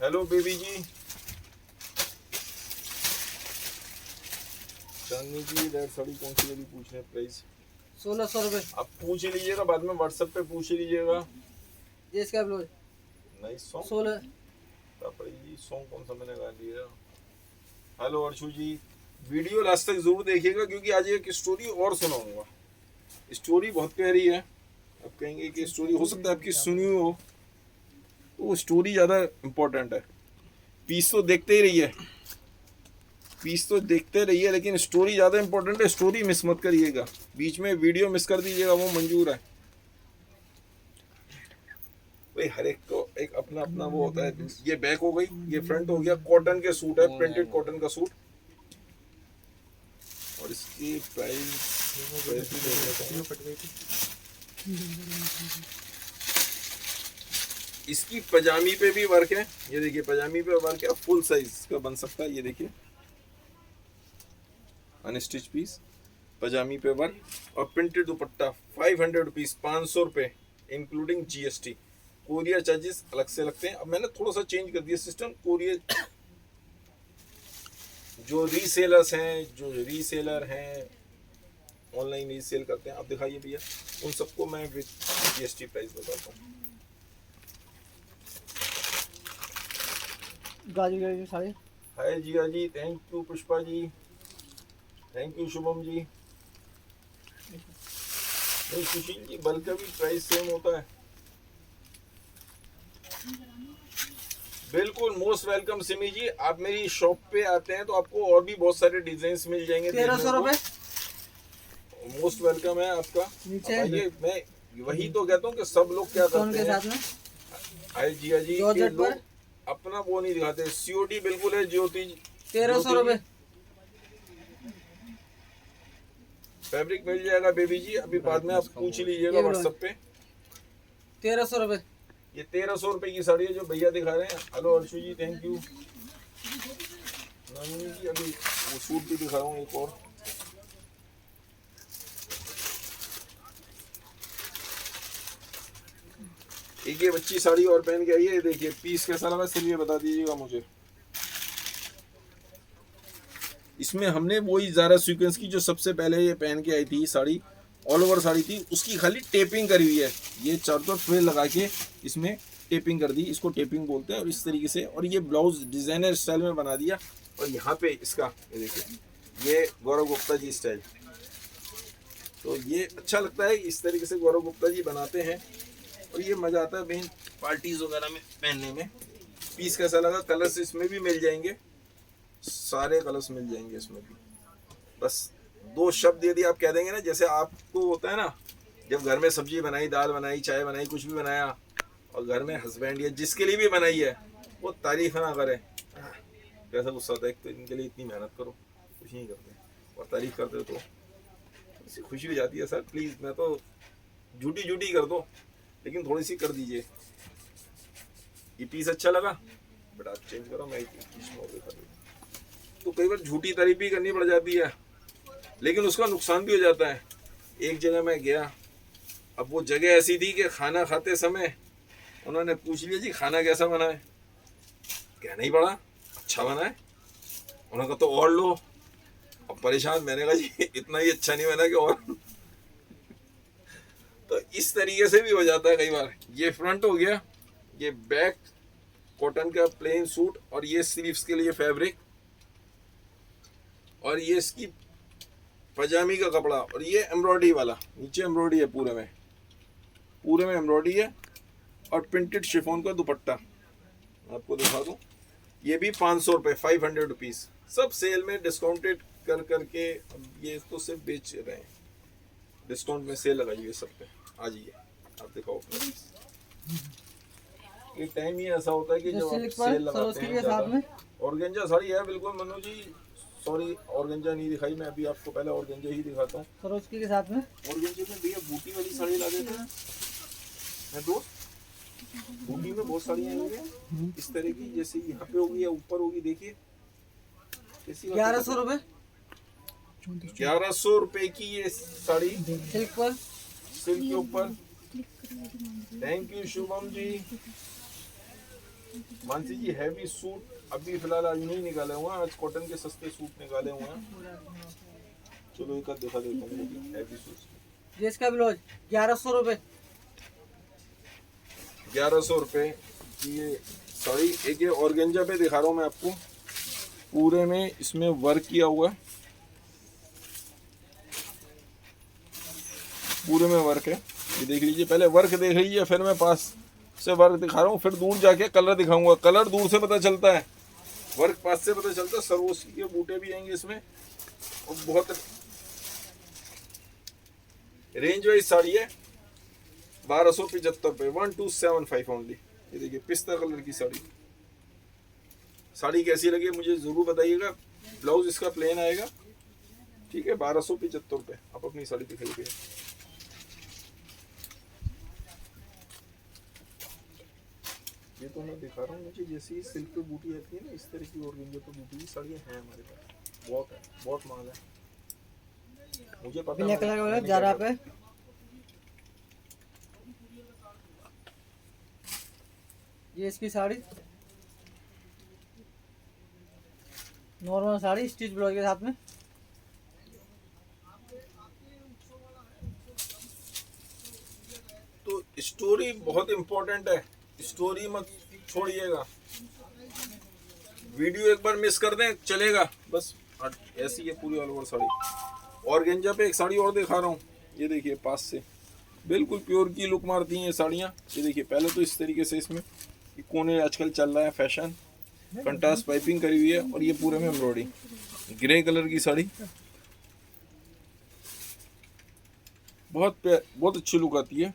हेलो बेबी जी, चांदनी जी रेड साड़ी कौन सी वाली पूछ रहे हैं? प्राइस 1600 रुपए। आप पूछ ही लीजिएगा, बाद में व्हाट्सएप पे पूछ ही लीजिएगा। ये इसका ब्लाउज नहीं सॉन्ग 16। जी सॉन्ग कौन सा मैंने गा लिया। हेलो अर्शु जी, वीडियो लास्ट तक जरूर देखिएगा, क्योंकि आज एक स्टोरी और सुनाऊंगा। स्टोरी बहुत प्यारी है। आप कहेंगे कि स्टोरी हो सकता है आपकी सुनी हो, तो वो स्टोरी ज़्यादा इम्पोर्टेंट है। पीस तो देखते ही रहिए, पीस तो देखते रहिए, लेकिन स्टोरी ज़्यादा इम्पोर्टेंट है। स्टोरी मिस मत करिएगा, बीच में वीडियो मिस कर दीजिएगा वो मंजूर है भाई। हर एक को एक अपना अपना वो होता है। ये बैक हो गई, ये फ्रंट हो गया। कॉटन के सूट है, प्रिंटेड कॉटन का सूट। और इसकी प्राइस इसकी पजामी पे भी वर्क है। ये देखिए पजामी पे वर्क है, फुल साइज का बन सकता है। ये देखिए अनस्टिच पीस, पजामी पे वर्क, और प्रिंटेड दुपट्टा 500 रुपीज, 500 रुपए इंक्लूडिंग जीएसटी। कोरियर चार्जेस अलग से लगते हैं। अब मैंने थोड़ा सा चेंज कर दिया सिस्टम। कोरियर जो रीसेलर हैं ऑनलाइन रीसेल करते हैं, आप दिखाइए भैया, उन सबको मैं विद जीएसटी प्राइस बताता हूँ। गाजरी कलर की sari. Hi Jiya ji, thank you Pushpa ji, thank you Shubham ji. नहीं सुशील जी, बल्क का भी प्राइस सेम होता है। बिल्कुल मोस्ट वेलकम सिमी जी। आप मेरी शॉप पे आते हैं तो आपको और भी बहुत सारे डिजाइन मिल जाएंगे। 1300 रुपए। मोस्ट वेलकम है आपका। नीचे ये मैं वही तो कहता हूँ कि सब लोग क्या करते के हैं। साथ में हाय जिया जी, जॉर्जेट लोग पर अपना वो नहीं दिखाते। सीओडी बिल्कुल है ज्योति। 1300 रुपए। फैब्रिक मिल जाएगा बेबी जी, अभी बाद में आप पूछ ही लीजिएगा व्हाट्सएप पे। 1300 रुपए। ये 1300 रुपए की साड़ी है जो भैया दिखा रहे हैं। Hello Arshu ji, thank you. Nandini ji, अभी वो सूट भी दिखा रहा हूँ एक और। एक ये बच्ची साड़ी और पहन के आई है, देखिए पीस कैसा लगा सिर्फ ये बता दीजिएगा मुझे। इसमें हमने वही ज़ारा सीक्वेंस की जो सबसे पहले ये पहन के आई थी साड़ी, ऑल ओवर साड़ी थी, उसकी खाली टेपिंग करी हुई है। ये चारों तरफ फ्रिल लगा के इसमें टेपिंग कर दी, इसको टेपिंग बोलते हैं। और इस तरीके से, और ये ब्लाउज डिजाइनर स्टाइल में बना दिया। और यहाँ पे इसका ये देखिए, ये गौरव गुप्ता जी स्टाइल। तो ये अच्छा लगता है, इस तरीके से गौरव गुप्ता जी बनाते हैं और ये मज़ा आता है बहन पार्टीज वगैरह में पहनने में। पीस कैसा लगा? कलर्स इसमें भी मिल जाएंगे, सारे कलर्स मिल जाएंगे इसमें भी। बस दो शब्द यदि आप कह देंगे ना, जैसे आपको होता है ना, जब घर में सब्जी बनाई, दाल बनाई, चाय बनाई, कुछ भी बनाया, और घर में हस्बैंड या जिसके लिए भी बनाई है वो तारीफ ना करे, कैसा गुस्सा आता है। तो इनके लिए इतनी मेहनत करो, कुछ नहीं करते, और तारीफ करते हो तो इससे खुशी हो जाती है। सर प्लीज़, मैं तो झूठी झूठी कर दो, लेकिन थोड़ी सी कर दीजिए। ये पीस अच्छा लगा बेटा, आप चेंज करो, मैं पीस में कर दूँ। तो कई बार झूठी तारीफ भी करनी पड़ जाती है, लेकिन उसका नुकसान भी हो जाता है। एक जगह मैं गया, अब वो जगह ऐसी थी कि खाना खाते समय उन्होंने पूछ लिया जी खाना कैसा बना है, कहना ही पड़ा अच्छा बना है। उन्होंने कहा तो और लो। अब परेशान, मैंने कहा जी इतना ही अच्छा नहीं बना कि और तो इस तरीके से भी हो जाता है कई बार। ये फ्रंट हो गया, ये बैक कॉटन का प्लेन सूट, और ये स्लीव्स के लिए फैब्रिक, और ये इसकी पजामी का कपड़ा, और ये एम्ब्रॉयडरी वाला, नीचे एम्ब्रॉयडरी है पूरे में एम्ब्रॉयडरी है, और प्रिंटेड शिफॉन का दुपट्टा आपको दिखा दूं। ये भी 500 रुपये, 500 रुपीज़, सब सेल में डिस्काउंटेड कर करके। अब ये तो सिर्फ बेच रहे हैं, डिस्काउंट में सेल लगाई हुई है सब पे। आ जाइए आप दिखाओ। एक टाइम ही ऐसा होता है कि जब आप सेल लगाते हैं ज़्यादा। ऑर्गेंजा साड़ी है बिल्कुल मनु जी, सॉरी ऑर्गेंजा नहीं दिखाई, मैं अभी आपको पहले ऑर्गेंजा ही दिखाता हूँ। सरोजकी के साथ में ऑर्गेंजा में भैया बूटी वाली साड़ी ला देते हैं मैं दोस्त। बूटी में बहुत साड़ी आई हैं इस तरह की, जैसे यहाँ पे होगी या ऊपर होगी, देखिए 1100 रुपये, 1100 रुपए की ये साड़ी सिल्क के ऊपर। Thank you Shubham ji. Mansi ji heavy suit अभी फिलहाल आज नहीं निकाले हुए हैं, आज कॉटन के सस्ते सूट निकाले हुए हैं। चलो एक दिखा देता हूँ हैवी सूट। ये इसका ब्लाउज 1100 रुपये, 1100 रुपए की ये साड़ी। एक ये ऑर्गेंजा पे दिखा रहा हूँ मैं आपको, पूरे में इसमें वर्क किया हुआ है, पूरे में वर्क है। ये देख लीजिए, पहले वर्क देख लीजिए, फिर मैं पास से वर्क दिखा रहा हूँ, फिर दूर जाके कलर दिखाऊंगा। कलर दूर से पता चलता है, वर्क पास से पता चलता है। सरोजकी के बूटे भी आएंगे इसमें, और बहुत रेंज वाइज साड़ी है। 1275 रुपये, 1275 ओनली। ये देखिए पिस्ता कलर की साड़ी कैसी लगी मुझे जरूर बताइएगा। ब्लाउज इसका प्लेन आएगा, ठीक है। 1275 रुपये, आप अपनी साड़ी दिखाइए। ये तो मैं दिखा रहा हूँ, मुझे जैसी सिल्क पे बूटी आती है ना, इस तरह की ऑर्गेंजा पे बूटी की साड़ियाँ हैं हमारे पास, बहुत है, बहुत माल है। मुझे पता ब्लैक कलर का ज़ारा पे, ये इसकी sari normal sari stitch blouse के साथ में। तो स्टोरी बहुत इम्पोर्टेंट है, स्टोरी मत छोड़िएगा। वीडियो एक बार मिस कर दें चलेगा, बस ऐसी है पूरी ऑल ओवर साड़ी। ऑर्गेंजा पे एक साड़ी और दिखा रहा हूँ, ये देखिए पास से बिल्कुल प्योर की लुक मारती हैं ये साड़ियाँ। ये देखिए पहले तो इस तरीके से इसमें कोने आजकल चल रहा है फैशन, कंट्रास्ट पाइपिंग करी हुई है, और ये पूरे में एम्ब्रॉयडरी। ग्रे कलर की साड़ी, बहुत अच्छी लुक आती है,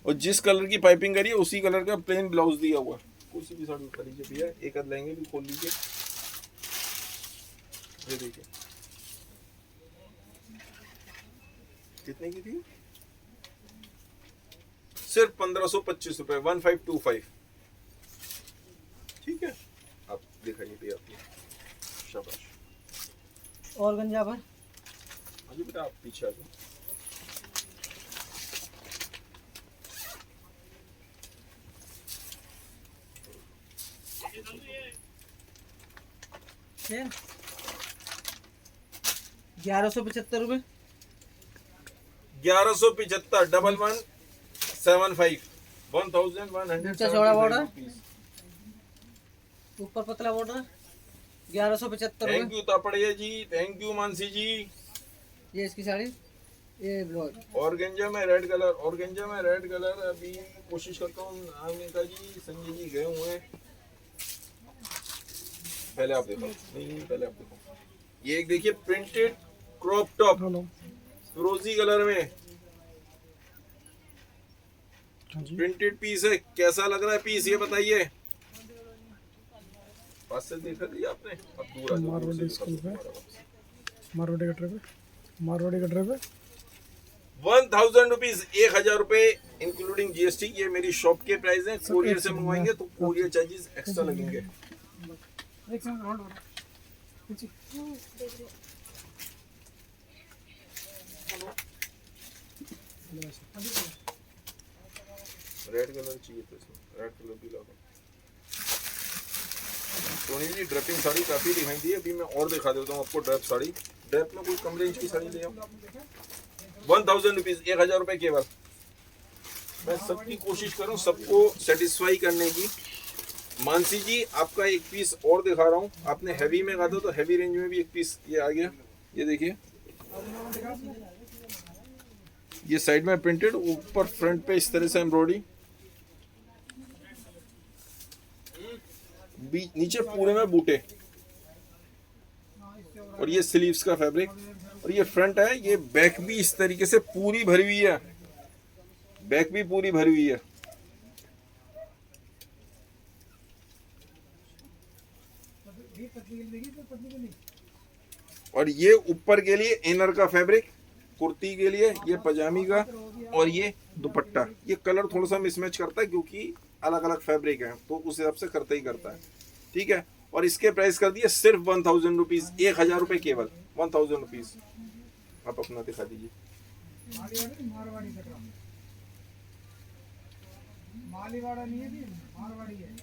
और जिस कलर की पाइपिंग करी है उसी कलर का प्लेन ब्लाउज दिया हुआ है। कोई सी भी साड़ी उठा लीजिए भैया, एक आध लहंगे भी खोल लीजिए। ये देखिए कितने की थी, सिर्फ 1525 रुपए, 1525। ठीक है, आप दिखाइए भैया अपनी, शाबाश। ऑर्गेंजा पर अभी बेटा आप पीछे आ जाओ। ₹1175 1175 1175 1175 नीचे चौड़ा बॉर्डर, ऊपर पतला border, ₹1175। Thank you Tapadia ji, thank you Mansi ji. ये इसकी साड़ी, ये ब्लाउज। ऑर्गेंजा में रेड कलर, ऑर्गेंजा में रेड कलर अभी कोशिश करता हूँ आने का जी। संजय जी गए हुए हैं, पहले आप देखो। नहीं पहले आप देखो, ये एक देखिए प्रिंटेड क्रॉप टॉप फिरोजी कलर में हाँ जी। प्रिंटेड पीस है। कैसा लग रहा है पीस ये बताइए। पास से देखा थी आपने, अब दूर आ जाओ, दूर मारवाड़ी से स्कूल दिखा पे, दो। मारवाड़ी कटरे पे, मारवाड़ी कटरे पे 1000 रुपीज, 1000 रुपए इंक्लूडिंग जीएसटी। ये मेरी शॉप के प्राइस है। कोरियर से मंगवाएंगे तो कोरियर चार्जेस एक्स्ट्रा लगेंगे। एक सेकंड होल्ड हो देख लो। रेड कलर चाहिए तो इसमें रेड कलर भी ला दो। सोनी जी ड्रेपिंग साड़ी काफी दिखाई दी है, अभी मैं और दिखा देता हूँ आपको। ड्रेप साड़ी, ड्रेप में कोई कम रेंज की साड़ी ले आओ। 1000 रुपीज, 1000 रुपए केवल। मैं सबकी कोशिश करूँ सबको सेटिस्फाई करने की। मानसी जी आपका एक पीस और दिखा रहा हूँ। आपने हैवी में कहा था तो हैवी रेंज में भी एक पीस ये आ गया। ये देखिए, ये साइड में प्रिंटेड, ऊपर फ्रंट पे इस तरह से एम्ब्रॉयडरी, नीचे पूरे में बूटे, और ये स्लीव्स का फैब्रिक, और ये फ्रंट है। ये बैक भी इस तरीके से पूरी भरी हुई है, बैक भी पूरी भरी हुई है। और ये ऊपर के लिए इनर का फैब्रिक, कुर्ती के लिए ये पजामी का, और ये दुपट्टा। ये कलर थोड़ा सा मिसमैच करता है क्योंकि अलग अलग फैब्रिक है, तो उस हिसाब से करता ही करता है। ठीक है, और इसके प्राइस कर दिए सिर्फ 1000 रुपीज, 1000 रुपए केवल, 1000 रुपीज। आप अपना दिखा दीजिए। मालीवाड़ा नहीं है, मारवाड़ी है।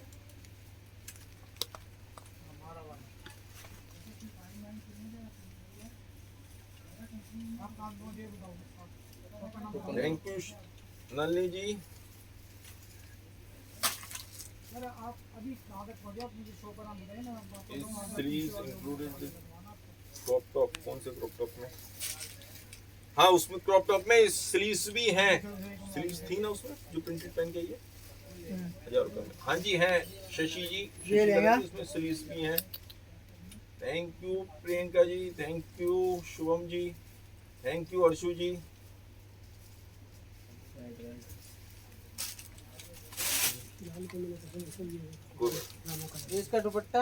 थैंक यू नलिनी जी। आप अभी कहाँ तक पहुँचे, आप मुझे शो का नाम बताइए ना। स्लीव्स इंक्लूडेड क्रॉप टॉप, कौन से क्रॉप टॉप में? हाँ उसमें क्रॉप टॉप में स्लीव्स भी हैं। स्लीव्स थी ना उसमें जो प्रिंटेड पहन के आई है 1000 रुपए में। हाँ जी हैं शशि जी, ये लेगा। इसमें स्लीव्स भी हैं। Thank you Priyanka ji, thank you Shubham ji, thank you Arshu ji. Good. ये इसका दुपट्टा,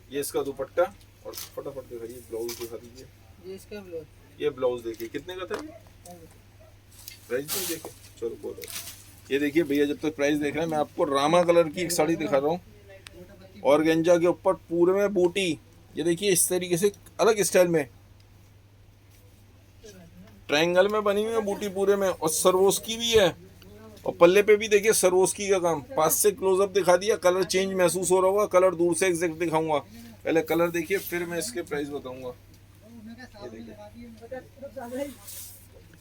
ये इसका दुपट्टा, और फटाफट दिखाइए ब्लाउज दिखा दीजिए। ये इसका ब्लाउज। ये ब्लाउज देखिए कितने का था ये, प्राइस नहीं देखे, चलो बोलो। ये देखिए भैया, जब तक प्राइस देख रहे हैं मैं आपको रामा कलर की एक साड़ी दिखा रहा हूँ। ऑर्गेंजा के ऊपर पूरे में बूटी, ये देखिए इस तरीके से अलग स्टाइल में ट्रायंगल में बनी हुई है बूटी पूरे में, और सरवोस्की भी है, और पल्ले पे भी देखिए सरवोस्की का काम। पास से क्लोजअप दिखा दिया, कलर चेंज महसूस हो रहा होगा, कलर दूर से एग्जैक्ट दिखाऊंगा। पहले कलर देखिए फिर मैं इसके प्राइस बताऊंगा।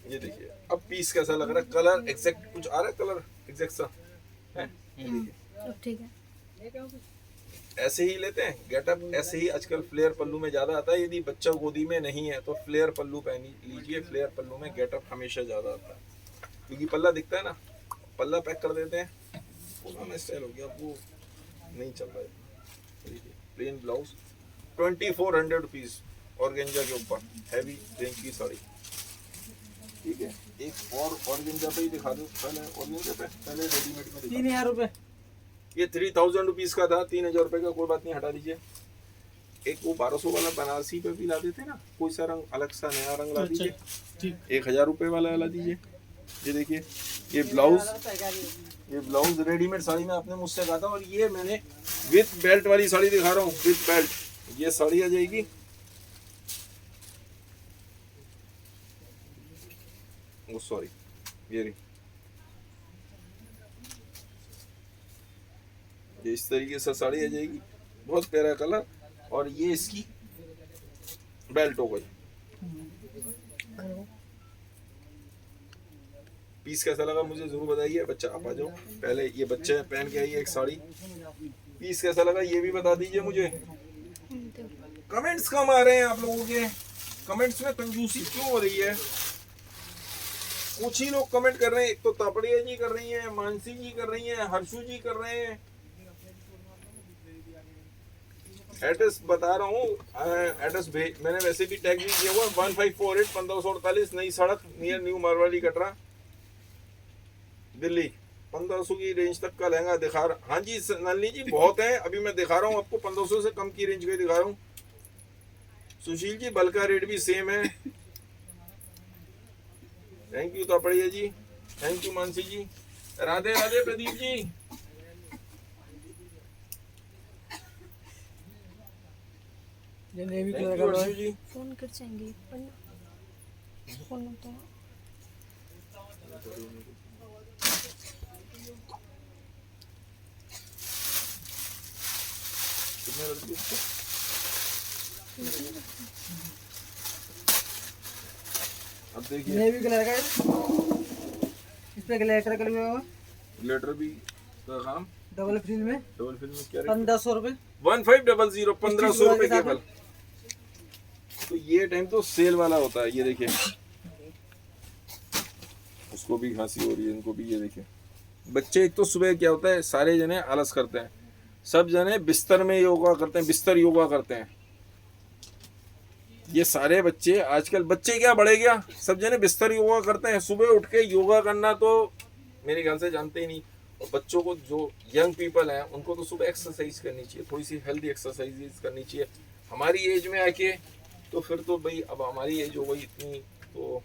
ये देखिए अब पीस कैसा लग रहा है, कलर एग्जैक्ट कुछ आ रहा है, कलर एग्जैक्ट सा है। ये देखिए अब ठीक है। ऐसे ही लेते हैं गेटअप, ऐसे ही आजकल फ्लेयर पल्लू में ज्यादा आता है। यदि बच्चा गोदी में नहीं है तो फ्लेयर पल्लू पहन लीजिए। फ्लेयर पल्लू में गेटअप हमेशा ज्यादा आता है, क्योंकि पल्ला दिखता है ना, पल्ला पैक कर देते हैं, पुराना स्टाइल हो गया, वो नहीं चल रहा है। देखिए प्लेन ब्लाउज 2400 रुपीज ऑर्गेंजा के ऊपर हैवी रेंज की साड़ी। ठीक है, एक और ऑर्गेंजा पे ही दिखा दो। पहले ऑर्गेंजा पे, पहले रेडीमेड में दिखा। 3000 रुपए। ये 3000 रुपीज का था, 3000 रुपए का कोई बात नहीं, हटा दीजिए। एक वो 1200 वाला बनारसी पे भी ला देते ना, कोई सा रंग अलग सा नया रंग ला दीजिए। 1000 रुपए वाला ला दीजिए। ये देखिए ये ब्लाउज रेडीमेड साड़ी में आपने मुझसे कहा था, और ये मैंने विथ बेल्ट वाली साड़ी दिखा रहा हूँ, विथ बेल्ट। ये साड़ी आ जाएगी सॉरी ये रही, ये इस तरीके से साड़ी आ जाएगी, बहुत प्यारा कलर। और ये इसकी बेल्ट हो गई। पीस कैसा लगा मुझे जरूर बताइए। बच्चा आप आ जाओ, पहले ये बच्चे पहन के आइए एक साड़ी। पीस कैसा लगा ये भी बता दीजिए मुझे। कमेंट्स कम आ रहे हैं आप लोगों के, कमेंट्स में कंजूसी क्यों हो रही है? कुछ ही लोग कमेंट कर रहे हैं। एक तो तापड़िया जी कर रही हैं, मानसी जी कर रही हैं, हर्षू जी कर रहे हैं। एड्रेस बता रहा हूँ, एड्रेस भेज मैंने वैसे भी टैग भी किया हुआ 1548 1548 नई सड़क नियर न्यू मारवाड़ी कटरा दिल्ली। 1500 की रेंज तक का लहंगा दिखा रहा। हाँ जी नलिनी जी बहुत है, अभी मैं दिखा रहा हूँ आपको 1500 से कम की रेंज का दिखा रहा हूँ। सुशील जी बल्क का रेट भी सेम है। Thank you Tapadia ji, thank you Mansi ji, Radhe Radhe Pradeep ji. ये नेवी थैंक कलर यू का हर्षू जी। फोन कर जाएंगे फोन होता है। कितने लड़की उसको? अब देखिए नेवी कलर का है। इस पे ग्लिटर कलर में लेटर भी का काम डबल फ्रिल में डबल फिल्म में क्या 1500 रुपए। 1500 1500 रुपए के साथ केवल। तो ये टाइम तो सेल वाला होता है। ये देखिए उसको भी खांसी हो रही है, इनको भी। ये देखिए बच्चे, एक तो सुबह क्या होता है सारे जने आलस करते हैं, सब जने बिस्तर में योगा करते हैं, बिस्तर योगा करते हैं। ये सारे बच्चे आजकल, बच्चे क्या बड़े क्या, सब जने बिस्तर योगा करते हैं। सुबह उठ के योगा करना तो मेरे ख्याल से जानते ही नहीं। और बच्चों को, जो यंग पीपल हैं, उनको तो सुबह एक्सरसाइज करनी चाहिए, थोड़ी सी हेल्दी एक्सरसाइज करनी चाहिए। हमारी एज में आके तो फिर तो भाई अब हमारी एज हो गई इतनी, तो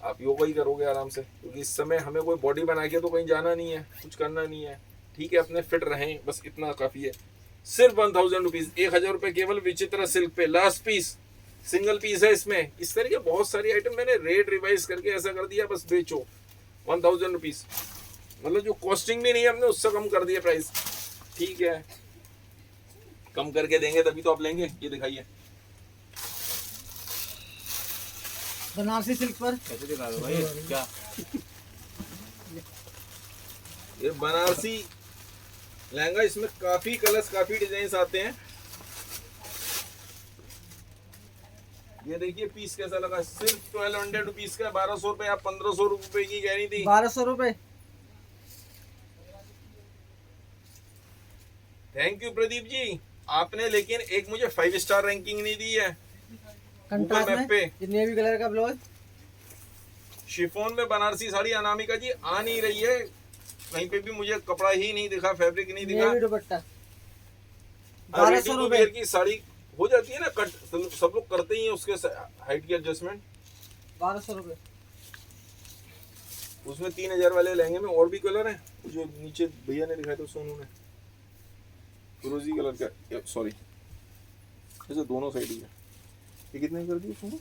आप योगा ही करोगे आराम से, क्योंकि इस समय हमें कोई बॉडी बना के तो कहीं जाना नहीं है, कुछ करना नहीं है। ठीक है अपने फिट रहें, बस इतना काफ़ी है। सिर्फ 1000 रुपीज़, 1000 रुपये केवल विचित्रा सिल्क पे। लास्ट पीस, सिंगल पीस है इसमें। इस तरह के बहुत सारी आइटम मैंने रेट रिवाइज करके ऐसा कर दिया, बस बेचो। 1000 रुपीज़, मतलब जो कॉस्टिंग भी नहीं है हमने उससे कम कर दिया प्राइस। ठीक है, कम करके देंगे तभी तो आप लेंगे। ये दिखाइए बनारसी सिल्क पर कैसे दिखा दो भाई क्या? ये बनारसी लहंगा, इसमें काफी कलर्स, काफी डिजाइन आते हैं। ये देखिए पीस कैसा लगा, सिर्फ 1200 रुपीज का। 1200 रुपए, आप 1500 रुपए की कह रही थी। 1200 रुपए। थैंक यू प्रदीप जी, आपने लेकिन एक मुझे 5 स्टार रैंकिंग नहीं दी है कंट्रास्ट मैप में पे। ये नेवी कलर का ब्लाउज। शिफॉन में बनारसी साड़ी अनामिका जी आ नहीं रही है कहीं पे भी, मुझे कपड़ा ही नहीं दिखा, फैब्रिक नहीं दिखा। नेवी दुपट्टा हाँ, 1200 ready to रुपए। wear की साड़ी हो जाती है ना कट, सब लोग करते ही हैं उसके हाइट की एडजस्टमेंट। 1200 रुपए। उसमें 3000 वाले लहंगे में और भी कलर हैं, जो नीचे भैया ने दिखाया था सोनू ने, फिरोजी कलर का, सॉरी ऐसे दोनों साइड ही है। ये कितने की कर दी सोनू?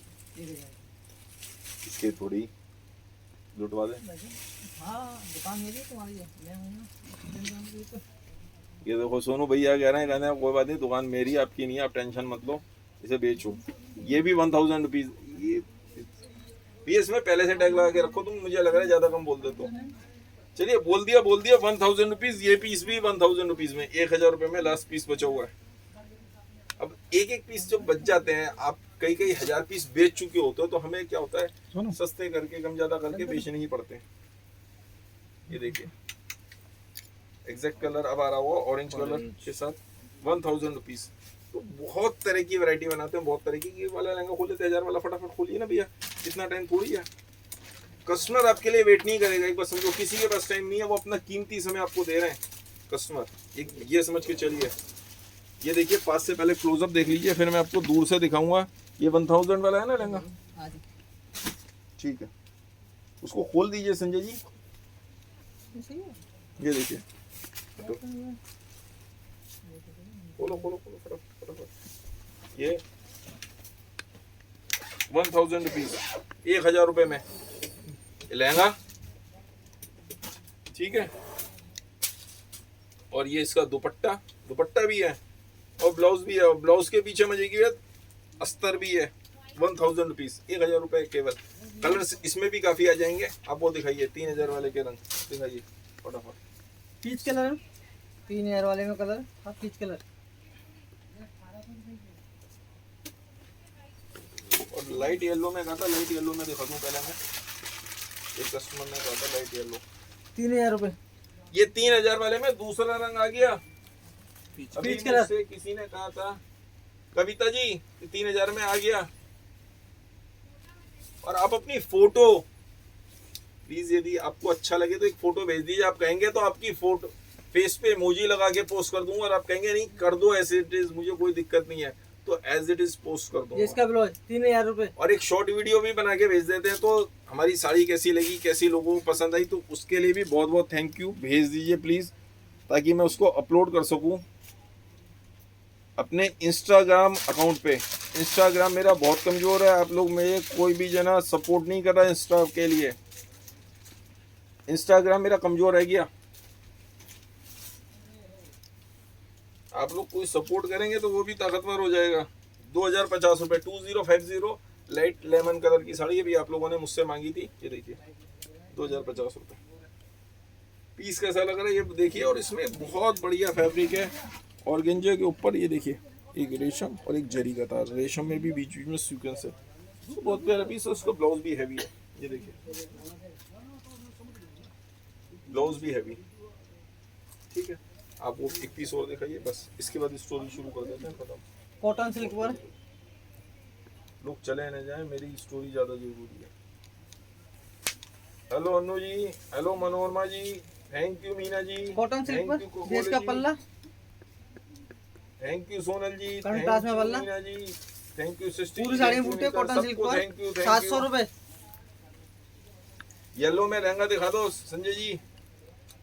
इसके थोड़ी लुटवा दे। हाँ दुकान मेरी है, तुम्हारी है, मैं हूँ ना। ये देखो सोनू भैया कह रहे हैं, कहते हैं कोई बात नहीं, दुकान मेरी आपकी नहीं है, आप टेंशन मत लो, इसे बेचो। ये भी 1000 रुपीज। ये इसमें पहले से टैग लगा के रखो, तुम मुझे लग रहा है ज्यादा कम बोल देते हो। चलिए बोल दिया 1000 रुपीज। ये पीस भी 1000 रुपीज में, 1000 रुपए में लास्ट पीस बचा हुआ है। अब एक एक पीस जो बच जाते हैं, आप कई कई हजार पीस बेच चुके होते हो, तो हमें क्या होता है सस्ते करके, कम ज्यादा करके बेचने ही पड़ते हैं। ये देखिए एग्जैक्ट कलर अब आ रहा हुआ ऑरेंज कलर के साथ, 1000 रुपीज। तो बहुत तरह की वैरायटी बनाते हैं, बहुत तरह की। ये वाला लहंगा खोले तो 1000 वाला फटाफट खोलिए ना भैया, इतना टाइम थोड़ी है। कस्टमर आपके लिए वेट नहीं करेगा। एक बार समझो, किसी के पास टाइम नहीं है, वो अपना कीमती समय आपको दे रहे हैं कस्टमर, एक ये समझ के चलिए। ये देखिए पास से पहले क्लोजअप देख लीजिए, फिर मैं आपको दूर से दिखाऊंगा। ये 1000 वाला है ना लहंगा, ठीक है, उसको खोल दीजिए संजय जी। ये देखिए, खोलो खोलो खोलो फटाफट फटाफट। ये 1000 रुपीज, 1000 रुपए में लहंगा, ठीक है। और ये इसका दुपट्टा, दुपट्टा भी है और ब्लाउज भी है, और ब्लाउज के पीछे मजे की बात अस्तर भी है। 1000 रुपीज, 1000 रुपए केवल। कलर्स इसमें भी काफी आ जाएंगे। आप वो दिखाइए 3000 वाले के रंग दिखाइए फटाफट। पीच कलर है, 3000 वाले में कलर। हाँ पीच कलर। और लाइट येलो में कहा था, लाइट येलो में दिखा दूं पहले मैं। एक कस्टमर ने कहा था लाइट येलो 3000 रुपए। ये 3000 वाले में दूसरा रंग आ गया। अभी पीच कलर। मुझसे किसी ने कहा था कविता जी 3000 में आ गया। और आप अपनी फोटो प्लीज, यदि आपको अच्छा लगे तो एक फोटो भेज दीजिए। आप कहेंगे तो आपकी फोटो फेस पे इमोजी लगा के पोस्ट कर दूंगा, और आप कहेंगे नहीं कर दो एज इट इज, मुझे कोई दिक्कत नहीं है, तो एज इट इज पोस्ट कर ये दूंगा। इसका ब्लाउज 3000 रुपए। और एक शॉर्ट वीडियो भी बना के भेज देते हैं। तो हमारी साड़ी कैसी लगी, कैसी लोगों को पसंद आई, तो उसके लिए भी बहुत बहुत थैंक यू। भेज दीजिए प्लीज, ताकि मैं उसको अपलोड कर सकूं अपने इंस्टाग्राम अकाउंट पे। इंस्टाग्राम मेरा बहुत कमजोर है, आप लोग मेरे कोई भी जना सपोर्ट नहीं कर रहा इंस्टा के लिए। इंस्टाग्राम मेरा कमजोर रह गया। आप लोग कोई सपोर्ट करेंगे तो वो भी ताकतवर हो जाएगा। 2050 रुपए 2050 लाइट लेमन कलर की साड़ी, ये भी आप लोगों ने मुझसे मांगी थी। ये देखिए 2050 रुपए। पीस कैसा लग रहा है ये देखिए। और इसमें बहुत बढ़िया फैब्रिक है ऑर्गेंजा के ऊपर। ये देखिए एक रेशम और एक जरी का तार, रेशम में भी बीच बीच में सीक्वेंस है। तो बहुत प्यारा पीस है। उसका ब्लाउज भी हैवी है, ये देखिए ब्लाउज भी हैवी। ठीक है, आप वो एक पीस और दिखाइए बस, इसके बाद स्टोरी शुरू कर देते हैं। खत्म। कॉटन सिल्क पर। लोग चले न जाए, मेरी स्टोरी ज्यादा जरूरी है। Hello Anu ji, hello Manorama ji, thank you Meena ji, cotton silk thank पर। यू ये कोकोले इसका जी, पल्ला। Thank you Sonal ji, contrast thank में यू पल्ला। Meena ji, thank you sister. पूरी साड़ी में बूटे कॉटन सिल्क पर। थैंक यू 700 रुपए। येलो में लहंगा दिखा दो संजय जी,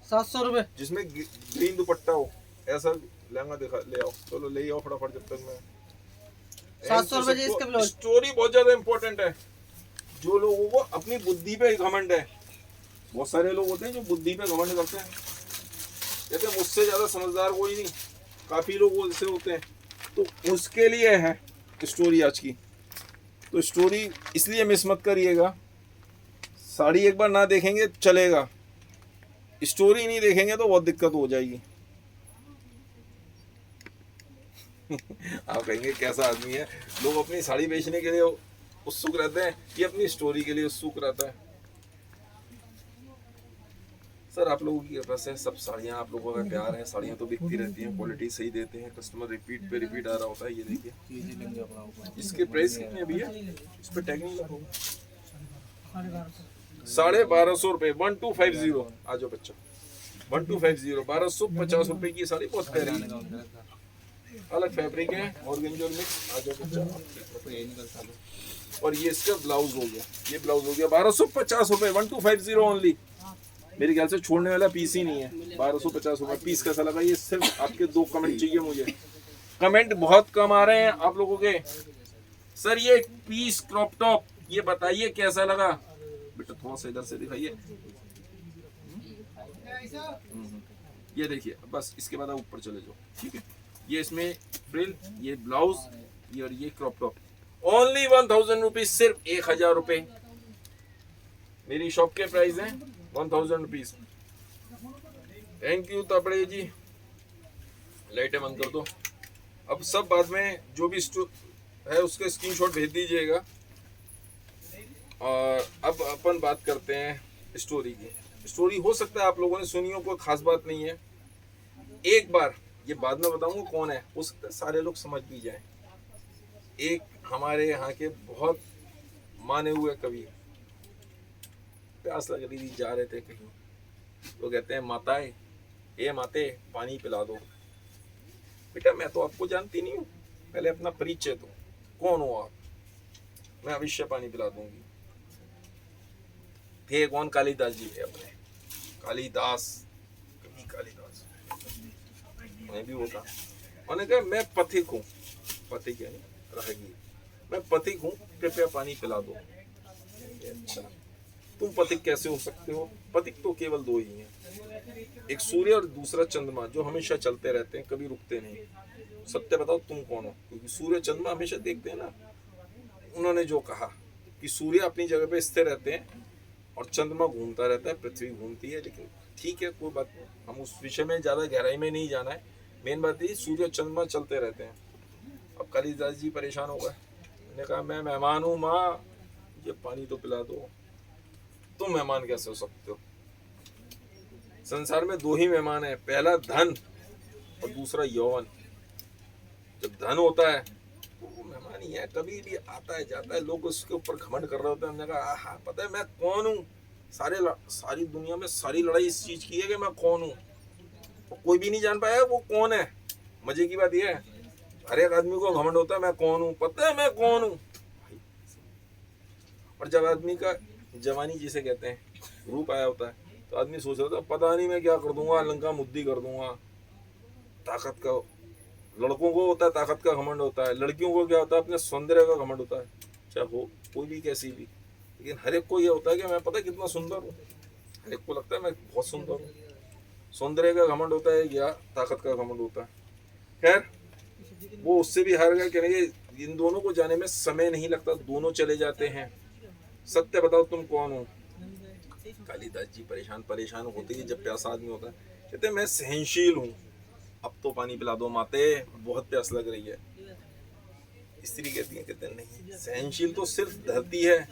700 रुपए। जिसमें ग्रीन दुपट्टा हो, ऐसा लहंगा दिखा ले आओ। चलो ले आओ फटाफट जब तक मैं। 700 रुपए जी इसके ब्लाउज। स्टोरी बहुत ज्यादा इंपॉर्टेंट है। जो लोगों को अपनी बुद्धि पे घमंड है, बहुत सारे लोग होते हैं जो बुद्धि पे घमंड करते हैं, कहते हैं मुझसे ज्यादा समझदार कोई नहीं। काफी लोग ऐसे होते हैं, तो उसके लिए है स्टोरी आज की। तो स्टोरी इसलिए मिस मत करिएगा। साड़ी एक बार ना देखेंगे चलेगा, स्टोरी नहीं देखेंगे तो बहुत दिक्कत हो जाएगी। आप कहेंगे कैसा आदमी है। लोग अपनी साड़ी बेचने के लिए उत्सुक रहते हैं, ये अपनी स्टोरी के लिए उत्सुक रहता है। सर आप लोगों की कृपा से सब साड़ियाँ, आप लोगों का प्यार है, साड़ियाँ तो बिकती रहती हैं, क्वालिटी सही देते हैं, कस्टमर रिपीट पे रिपीट आ रहा होता है। ये देखिए इसके प्राइस कितने अभी है, इस पे टैग नहीं लगा होगा। 1250 रुपए 1250। आ जाओ बच्चा 1250 1250 रुपए की साड़ी, बहुत प्यारी अलग फैब्रिक है ऑर्गेंजा मिक्स। आ जाओ बच्चा। और ये इसका ब्लाउज हो गया, ये ब्लाउज हो गया 1250 रुपए 1250 ओनली। मेरे ख्याल से छोड़ने वाला पीस ही नहीं है। 1250 रुपए पीस कैसा लगा। ये सिर्फ आपके 2 कमेंट चाहिए मुझे। कमेंट बहुत कम आ रहे हैं आप लोगों के। सर ये पीस क्रॉप टॉप, ये बताइए कैसा लगा। बेटा थोड़ा सा इधर से दिखाइए। ये देखिए बस, इसके बाद आप ऊपर चले जाओ। ठीक है, ये इसमें फ्रिल, ये ब्लाउज, ये और ये क्रॉप टॉप। ओनली 1000 रुपीज, सिर्फ 1000 रुपए मेरी शॉप के प्राइस हैं। 1000 रुपीज। थैंक यू तापड़े जी। लाइटें बंद कर दो। अब सब बाद में जो भी है उसके स्क्रीनशॉट भेज दीजिएगा। और अब अपन बात करते हैं स्टोरी की। स्टोरी हो सकता है आप लोगों ने सुनी हो, कोई खास बात नहीं है। एक बार ये बाद में बताऊंगा कौन है, हो सकता है सारे लोग समझ भी जाएं। एक हमारे यहाँ के बहुत माने हुए कवि, प्यास लग रही थी, जा रहे थे कहीं, तो कहते हैं माताए, ए माते पानी पिला दो। बेटा मैं तो आपको जानती नहीं हूँ, पहले अपना परिचय दो, कौन हो आप, मैं अवश्य पानी पिला दूंगी। थे कौन? कालिदास जी थे अपने, कालिदास, कभी कालिदास मैं भी होता। उन्होंने कहा मैं पथिक हूँ, पथिक यानी राहगीर, मैं पथिक हूँ, कृपया पानी पिला दो। अच्छा तुम पथिक कैसे हो सकते हो? पथिक तो केवल दो ही हैं, एक सूर्य और दूसरा चंद्रमा, जो हमेशा चलते रहते हैं, कभी रुकते नहीं। सत्य बताओ तुम कौन हो? क्योंकि सूर्य चंद्रमा हमेशा देखते हैं ना। उन्होंने जो कहा कि सूर्य अपनी जगह पे स्थिर रहते हैं और चंद्रमा घूमता रहता है, पृथ्वी घूमती है। लेकिन ठीक है, कोई बात नहीं, हम उस विषय में ज़्यादा गहराई में नहीं जाना है। मेन बात ये, सूर्य और चंद्रमा चलते रहते हैं। अब कालिदास जी परेशान हो गए, उन्होंने कहा मैं मेहमान हूँ माँ, मुझे पानी तो पिला दो। तुम मेहमान कैसे हो सकते हो? संसार में दो ही मेहमान है, पहला धन और दूसरा यौवन। जब धन होता है तो वो मेहमान ही है, कभी भी आता है जाता है, लोग उसके ऊपर घमंड कर रहे होते हैं। हमने कहा हाँ पता है मैं कौन हूँ, सारी दुनिया में सारी लड़ाई इस चीज की है कि मैं कौन हूँ, तो कोई भी नहीं जान पाया वो कौन है। मजे की बात यह है, हर एक आदमी को घमंड होता है मैं कौन हूँ, पता है मैं कौन हूँ। और जब आदमी का जवानी जिसे कहते हैं रूप आया होता है, तो आदमी सोच रहा था पता नहीं मैं क्या कर दूंगा, लंका मुद्दी कर दूंगा। ताकत का, लड़कों को होता है ताकत का घमंड होता है, लड़कियों को क्या होता है अपने सौंदर्य का घमंड होता है, चाहे हो कोई भी कैसी भी। लेकिन हर एक को ये होता है कि मैं पता है कितना सुंदर हूँ, हर एक को लगता है मैं बहुत सुंदर हूँ। सौंदर्य का घमंड होता है या ताकत का घमंड होता है। खैर वो उससे भी हार गए, कहेंगे इन दोनों को जाने में समय नहीं लगता, दोनों चले जाते हैं। सत्य बताओ तुम कौन हो? कालिदास जी परेशान होते हैं जब प्यासा आदमी होता है, कहते मैं सहनशील हूँ, अब तो पानी पिला दो माते, बहुत प्यास लग रही है। स्त्री कहती है, कहते नहीं, सहनशील तो सिर्फ धरती है,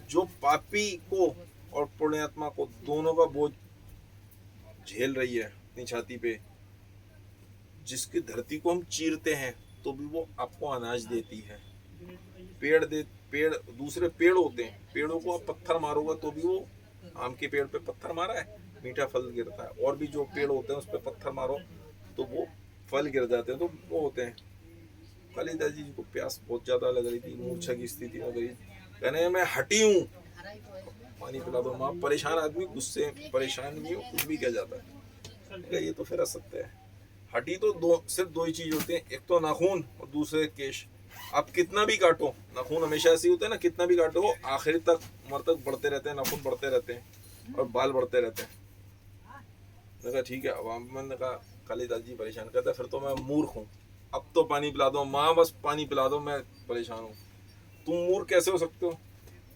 जो पापी को और पुण्यात्मा को दोनों का बोझ झेल रही है अपनी छाती पे। जिसकी धरती को हम चीरते हैं तो भी वो आपको अनाज देती है। पेड़ दूसरे पेड़ होते हैं, पेड़ों को आप पत्थर मारोगे तो भी वो, आम के पेड़ पे पत्थर मारा है मीठा फल गिरता है, और भी जो पेड़ होते हैं उस पर पत्थर मारो तो वो फल गिर जाते हैं, तो वो होते हैं। कालिदास जी को प्यास बहुत ज्यादा लग रही थी, मूर्छा की स्थिति में गई, कहने मैं हटी हूँ, पानी पिला दो माँ। परेशान आदमी गुस्से परेशान नहीं हो, कुछ भी कह जाता है। ये तो फिर असत्य है। हड्डी तो सिर्फ दो ही चीज होती है, एक तो नाखून और दूसरे केश। आप कितना भी काटो, नाखून हमेशा ऐसे होते हैं ना, कितना भी काटो वो आखिरी तक उम्र तक बढ़ते रहते हैं, नाखून बढ़ते रहते हैं और बाल बढ़ते रहते हैं। मैंने कहा ठीक है। अब मैंने कहा कालिदास जी परेशान करते, फिर तो मैं मूर्ख हूँ, अब तो पानी पिला दो माँ, बस पानी पिला दो, मैं परेशान हूँ। तुम मूर्ख कैसे हो सकते हो?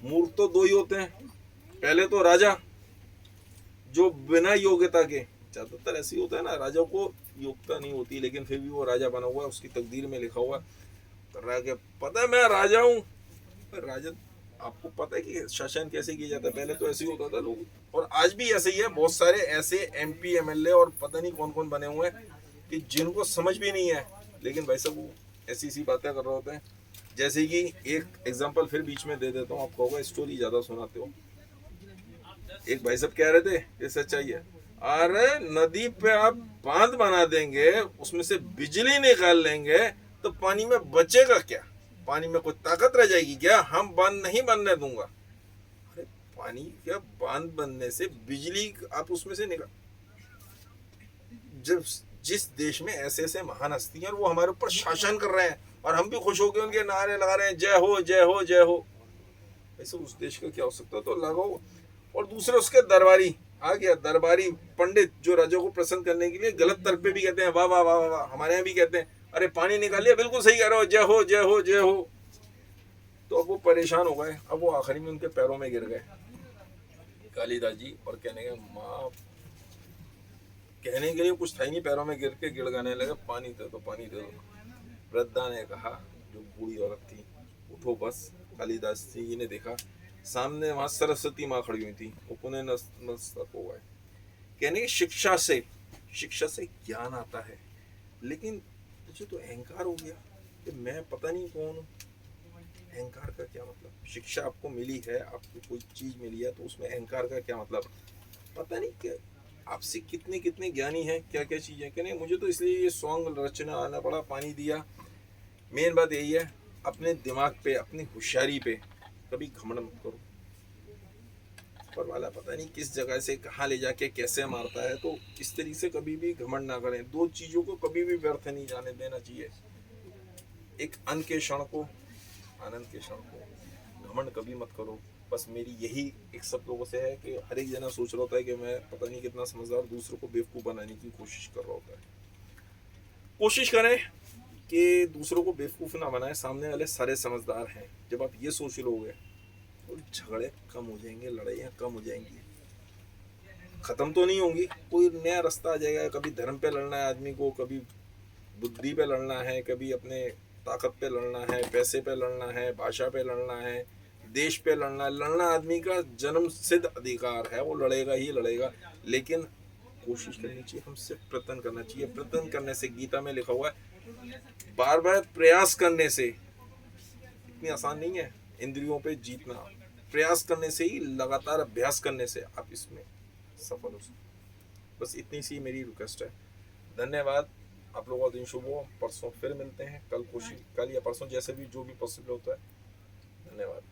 मूर्ख तो दो ही होते हैं, पहले तो राजा जो बिना योग्यता के, ज्यादातर ऐसे ही होता है ना, राजा को योग्यता नहीं होती लेकिन फिर भी वो राजा बना हुआ है, उसकी तकदीर में लिखा हुआ कर रहा है कि पता है मैं राजा हूँ। राजा, आपको पता है कि शासन कैसे किया जाता है? पहले तो ऐसे ही होता था लोग, और आज भी ऐसे ही है। बहुत सारे ऐसे MP MLA और पता नहीं कौन कौन बने हुए हैं कि जिनको समझ भी नहीं है, लेकिन भाई साहब वो ऐसी सी बातें कर रहे होते हैं। जैसे कि एक एग्जाम्पल फिर बीच में दे देता हूँ, आप कहोगे स्टोरी ज्यादा सुनाते हो। एक भाई साहब कह रहे थे, ये सच्चाई है, अरे नदी पे आप बांध बना देंगे, उसमें से बिजली निकाल लेंगे, तो पानी में बचेगा क्या? पानी में कोई ताकत रह जाएगी क्या? हम बांध नहीं बनने दूंगा। अरे पानी क्या, बांध बनने से बिजली आप उसमें से निकाल। जब जिस देश में ऐसे ऐसे महान हस्ती हैं और वो हमारे ऊपर शासन कर रहे हैं और हम भी खुश होकर उनके नारे लगा रहे हैं, जय हो जय हो जय हो, ऐसे उस देश का क्या हो सकता है? तो लगाओ। और दूसरे उसके दरबारी आ गया, दरबारी पंडित जो राजा को प्रसन्न करने के लिए गलत तर्क पे भी कहते हैं वाह वाह वाह वाह। हमारे यहाँ भी कहते हैं अरे पानी निकाल लिया, बिल्कुल सही कह रहे हो, जय हो जय हो जय हो। तो अब वो परेशान हो गए, अब वो आखिरी में उनके पैरों में गिर गए कालिदास जी, और कहने के माँ, कहने के लिए कुछ था ही नहीं, पैरों में गिर के गिड़गाने लगे, पानी दे दो पानी दे दो। वृद्धा ने कहा, जो बूढ़ी औरत थी, उठो बस। कालिदास जी ने देखा सामने वहां सरस्वती माँ खड़ी हुई थी, वो पुनः नतमस्तक हो गए। कहने की शिक्षा से ज्ञान आता है, लेकिन तुझे तो अहंकार हो गया कि मैं पता नहीं कौन हूँ। अहंकार का क्या मतलब? शिक्षा आपको मिली है, आपको कोई चीज मिली है, तो उसमें अहंकार का क्या मतलब? पता नहीं कि आपसे कितने कितने ज्ञानी हैं, क्या क्या चीजें। कहने मुझे तो इसलिए ये सॉन्ग रचना आना पड़ा, पानी दिया। मेन बात यही है, अपने दिमाग पे, अपनी होशियारी पे कभी घमंड मत करो। ऊपर वाला पता नहीं किस जगह से कहाँ ले जाके कैसे मारता है, तो इस तरीके से कभी भी घमंड ना करें। दो चीजों को कभी भी व्यर्थ नहीं जाने देना चाहिए, एक अन्न के क्षण को, आनंद के क्षण को। घमंड कभी मत करो, बस मेरी यही एक सब लोगों से है कि हर एक जना सोच रहा होता है कि मैं पता नहीं कितना समझदार, दूसरों को बेवकूफ़ बनाने की कोशिश कर रहा होता है। कोशिश करें कि दूसरों को बेवकूफ़ ना बनाए, सामने वाले सारे समझदार हैं। जब आप ये सोच लोगे तो झगड़े कम हो जाएंगे, लड़ाइयाँ कम हो जाएंगी, ख़त्म तो नहीं होंगी, कोई नया रास्ता आ जाएगा। कभी धर्म पे लड़ना है आदमी को, कभी बुद्धि पे लड़ना है, कभी अपने ताकत पे लड़ना है, पैसे पे लड़ना है, भाषा पे लड़ना है, देश पे लड़ना है। लड़ना आदमी का जन्म सिद्ध अधिकार है, वो लड़ेगा ही लड़ेगा। लेकिन कोशिश करनी चाहिए, हमसे प्रयत्न करना चाहिए। प्रयत्न करने से, गीता में लिखा हुआ है, बार बार प्रयास करने से, इतनी आसान नहीं है इंद्रियों पे जीतना। प्रयास करने से ही, लगातार अभ्यास करने से आप इसमें सफल हो सकते। बस इतनी सी मेरी रिक्वेस्ट है। धन्यवाद। आप लोगों का दिन शुभ हो। परसों फिर मिलते हैं, कल या परसों, जैसे भी जो भी पॉसिबल होता है। धन्यवाद।